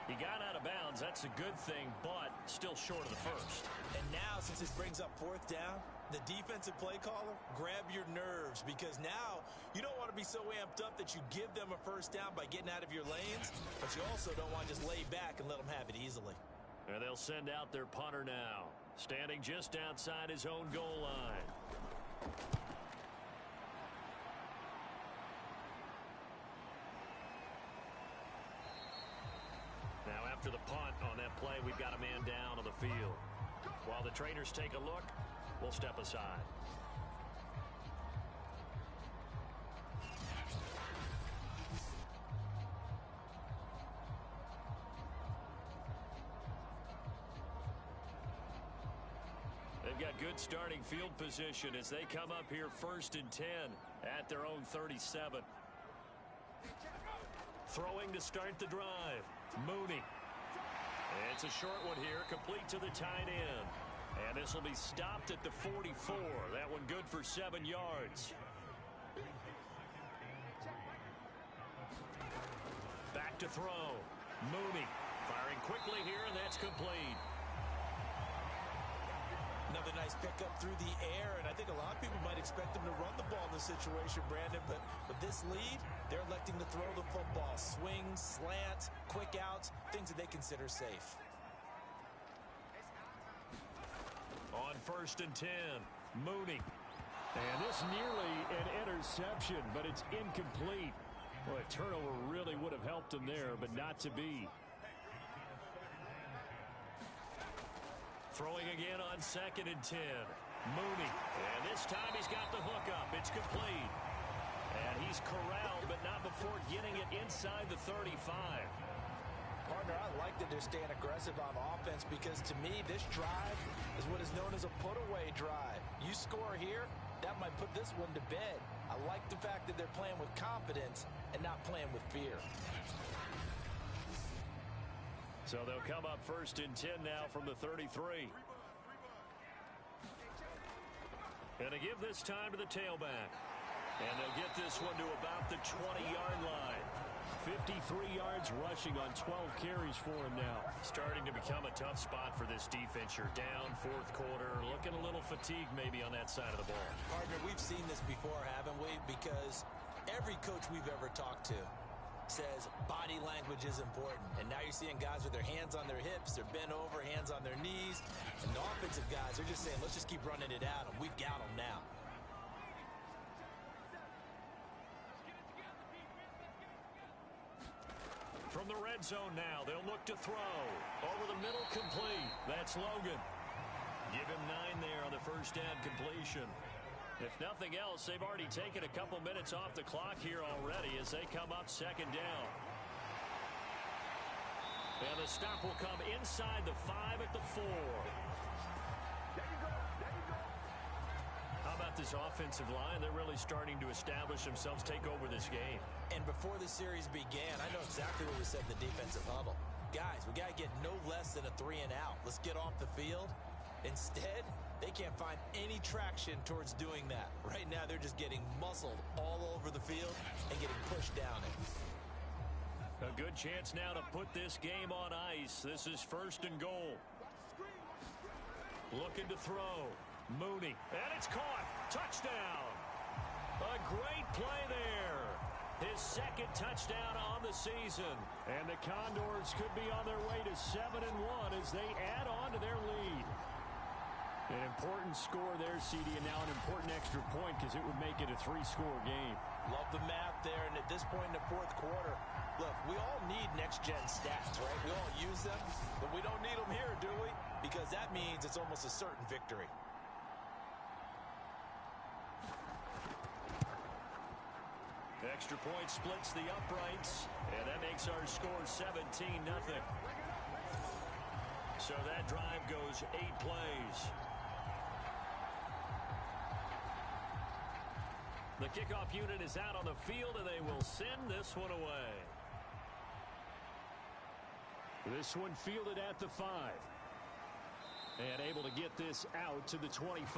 He got out of bounds. That's a good thing, but still short of the first. And now, since this brings up 4th down, the defensive play caller, grab your nerves, because now you don't want to be so amped up that you give them a first down by getting out of your lanes, but you also don't want to just lay back and let them have it easily. And they'll send out their punter now, standing just outside his own goal line. Now after the punt on that play, we've got a man down on the field. While the trainers take a look, we'll step aside. They've got good starting field position as they come up here 1st and 10 at their own 37. Throwing to start the drive. Mooney. It's a short one here, complete to the tight end. And this will be stopped at the 44. That one good for 7 yards. Back to throw. Mooney firing quickly here, and that's complete. Another nice pickup through the air, and I think a lot of people might expect them to run the ball in this situation, Brandon, but with this lead, they're electing to throw the football. Swings, slants, quick outs, things that they consider safe. On 1st and 10, Mooney. And this nearly an interception, but it's incomplete. Well, a turnover really would have helped him there, but not to be. Throwing again on 2nd and 10. Mooney. And this time he's got the hook up. It's complete. And he's corralled, but not before getting it inside the 35. Partner, I like that they're staying aggressive on offense because to me, this drive is what is known as a put-away drive. You score here, that might put this one to bed. I like the fact that they're playing with confidence and not playing with fear. So they'll come up 1st and 10 now from the 33. And they give this time to the tailback. And they'll get this one to about the 20-yard line. 53 yards rushing on 12 carries for him now. Starting to become a tough spot for this defense. You're down 4th quarter. Looking a little fatigued maybe on that side of the ball. Partner, we've seen this before, haven't we? Because every coach we've ever talked to says body language is important. And now you're seeing guys with their hands on their hips, they're bent over, hands on their knees. And the offensive guys are just saying, let's just keep running it at them. We've got them now. From the red zone now, they'll look to throw. Over the middle, complete. That's Logan. Give him 9 there on the first down completion. If nothing else, they've already taken a couple minutes off the clock here already as they come up 2nd down. And the stop will come inside the 5 at the 4. How about this offensive line? They're really starting to establish themselves, take over this game. And before the series began, I know exactly what we said in the defensive huddle. Guys, we got to get no less than a 3 and out. Let's get off the field. Instead, they can't find any traction towards doing that. Right now, they're just getting muscled all over the field and getting pushed down it. A good chance now to put this game on ice. This is 1st and goal. Looking to throw. Mooney. And it's caught. Touchdown. A great play there. His 2nd touchdown on the season. And the Condors could be on their way to 7-1 as they add on to their lead. An important score there, CD, and now an important extra point because it would make it a 3-score game. Love the math there, and at this point in the 4th quarter, look, we all need next-gen stats, right? We all use them, but we don't need them here, do we? Because that means it's almost a certain victory. Extra point splits the uprights, and that makes our score 17-0. So that drive goes 8 plays. The kickoff unit is out on the field, and they will send this one away. This one fielded at the 5. And able to get this out to the 25.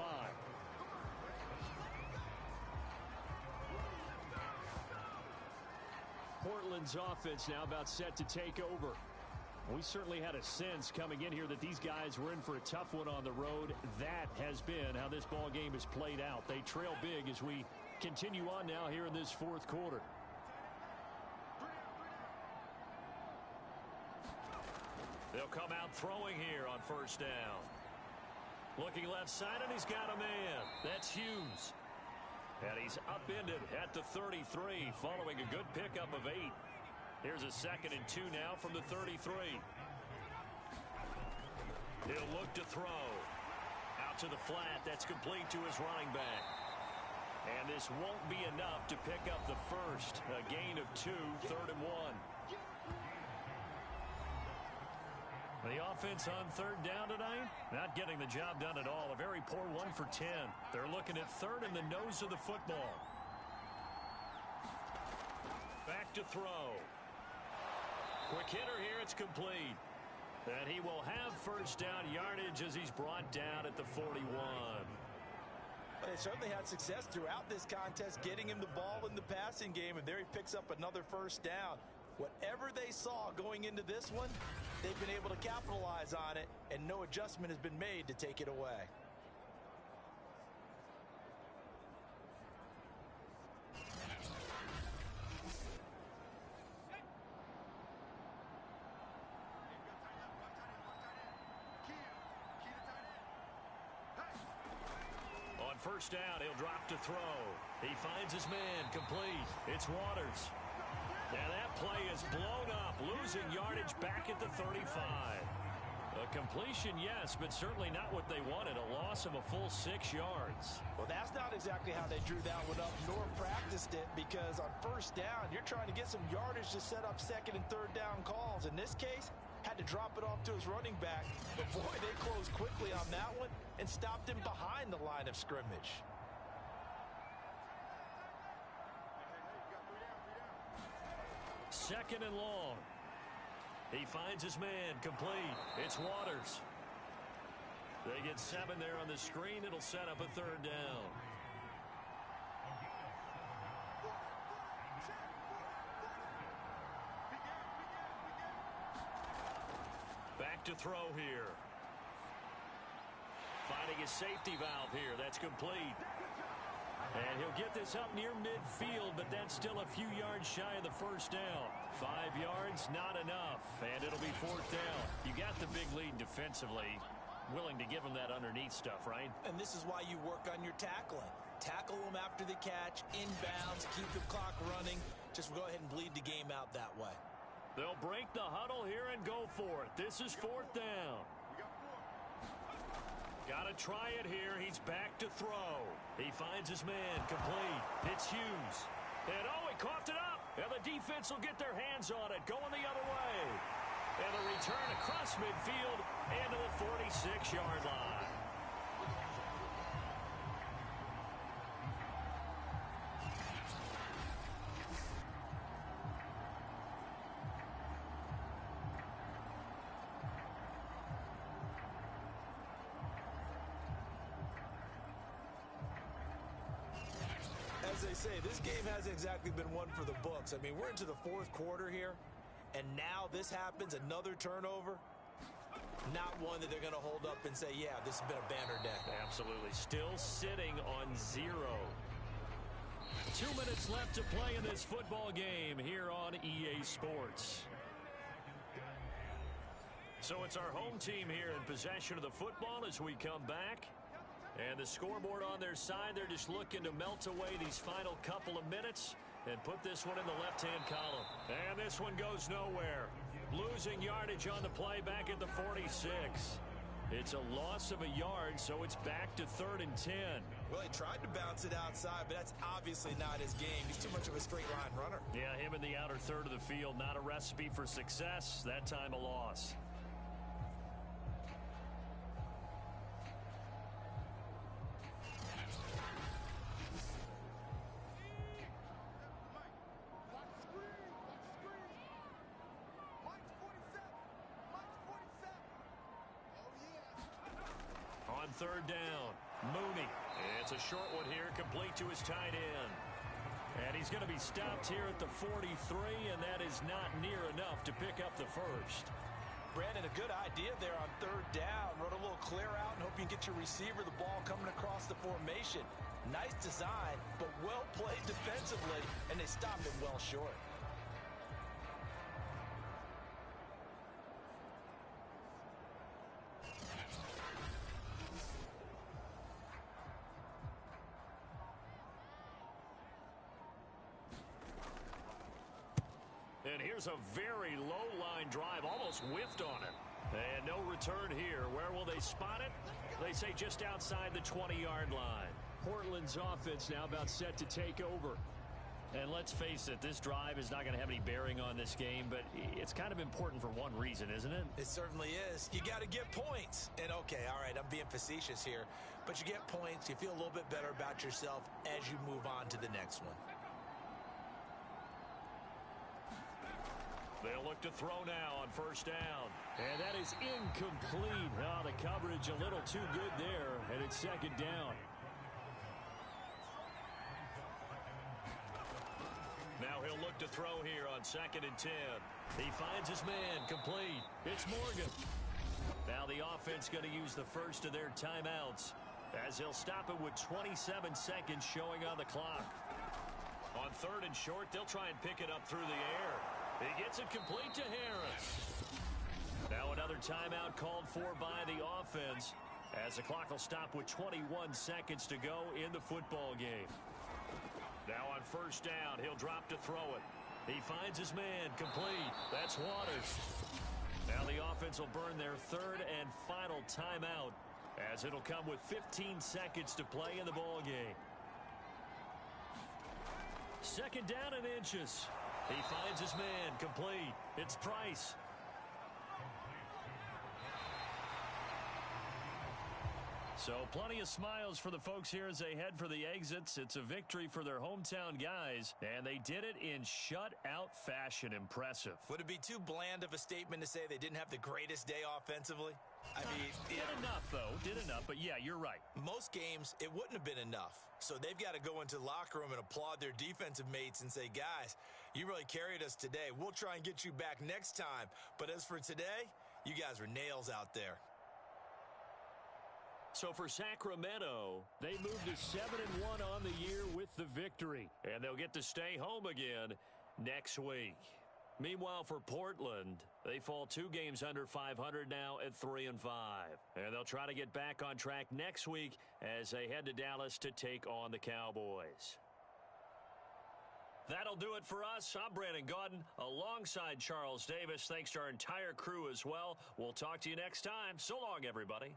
Portland's offense now about set to take over. We certainly had a sense coming in here that these guys were in for a tough one on the road. That has been how this ball game has played out. They trail big as we continue on now here in this 4th quarter. They'll come out throwing here on first down. Looking left side, and he's got a man. That's Hughes. And he's upended at the 33, following a good pickup of 8. Here's a 2nd and 2 now from the 33. He'll look to throw. Out to the flat. That's complete to his running back. And this won't be enough to pick up the first. A gain of 2, 3rd and 1. The offense on 3rd down tonight, not getting the job done at all. A very poor 1 for 10. They're looking at 3rd in the nose of the football. Back to throw. Quick hitter here. It's complete. And he will have first down yardage as he's brought down at the 41. They certainly had success throughout this contest getting him the ball in the passing game, and there he picks up another first down. Whatever they saw going into this one, they've been able to capitalize on it, and no adjustment has been made to take it away. On first down, he'll drop to throw. He finds his man, complete. It's Waters. And that play is blown up, losing yardage back at the 35. A completion, yes, but certainly not what they wanted. A loss of a full 6 yards. Well, that's not exactly how they drew that one up, nor practiced it, because on first down, you're trying to get some yardage to set up 2nd and 3rd down calls. In this case, had to drop it off to his running back. But boy, they closed quickly on that one and stopped him behind the line of scrimmage. Second and long. He finds his man, complete. It's Waters. They get 7 there on the screen. It'll set up a 3rd down. Back to throw here. Finding his safety valve here. That's complete. And he'll get this up near midfield, but that's still a few yards shy of the first down. 5 yards, not enough, and it'll be 4th down. You got the big lead defensively. Willing to give him that underneath stuff, right? And this is why you work on your tackling. Tackle them after the catch, inbounds, keep the clock running. Just go ahead and bleed the game out that way. They'll break the huddle here and go for it. This is 4th down. Got to try it here. He's back to throw. He finds his man, complete. It's Hughes. And oh, he coughed it up. And the defense will get their hands on it, going the other way. And a return across midfield into the 46-yard line. As they say, this game hasn't exactly been one for the books. I mean, we're into the 4th quarter here, and now this happens, another turnover. Not one that they're going to hold up and say, yeah, this has been a banner day. Absolutely. Still sitting on 0. 2 minutes left to play in this football game here on EA Sports. So it's our home team here in possession of the football as we come back. And the scoreboard on their side, they're just looking to melt away these final couple of minutes and put this one in the left-hand column. And this one goes nowhere. Losing yardage on the play back at the 46. It's a loss of a yard, so it's back to 3rd and 10. Well, he tried to bounce it outside, but that's obviously not his game. He's too much of a straight-line runner. Yeah, him in the outer third of the field, not a recipe for success. That time a loss. On 3rd down, Mooney. It's a short one here, complete to his tight end. And he's going to be stopped here at the 43, and that is not near enough to pick up the first. Brandon, a good idea there on 3rd down. Run a little clear out and hope you can get your receiver the ball coming across the formation. Nice design, but well played defensively, and they stopped him well short. And here's a very low-line drive, almost whiffed on it. And no return here. Where will they spot it? They say just outside the 20-yard line. Portland's offense now about set to take over. And let's face it, this drive is not going to have any bearing on this game, but it's kind of important for one reason, isn't it? It certainly is. You got to get points. And okay, all right, I'm being facetious here, but you get points, you feel a little bit better about yourself as you move on to the next one. They'll look to throw now on first down. And that is incomplete. Oh, the coverage a little too good there, and it's second down. Now he'll look to throw here on 2nd and 10. He finds his man, complete. It's Morgan. Now the offense going to use the first of their timeouts as he'll stop it with 27 seconds showing on the clock. On 3rd and short, they'll try and pick it up through the air. He gets it complete to Harris. Now another timeout called for by the offense as the clock will stop with 21 seconds to go in the football game. Now on first down, he'll drop to throw it. He finds his man, complete. That's Waters. Now the offense will burn their 3rd and final timeout as it'll come with 15 seconds to play in the ball game. 2nd down and inches. He finds his man, complete. It's Price. So plenty of smiles for the folks here as they head for the exits. It's a victory for their hometown guys, and they did it in shutout fashion. Impressive. Would it be too bland of a statement to say they didn't have the greatest day offensively? I mean, did enough, though. Did enough, but yeah, you're right. Most games, it wouldn't have been enough. So they've got to go into the locker room and applaud their defensive mates and say, guys, you really carried us today. We'll try and get you back next time. But as for today, you guys were nails out there. So for Sacramento, they move to 7-1 on the year with the victory. And they'll get to stay home again next week. Meanwhile, for Portland, they fall 2 games under 500 now at 3-5. And they'll try to get back on track next week as they head to Dallas to take on the Cowboys. That'll do it for us. I'm Brandon Gaudin alongside Charles Davis. Thanks to our entire crew as well. We'll talk to you next time. So long, everybody.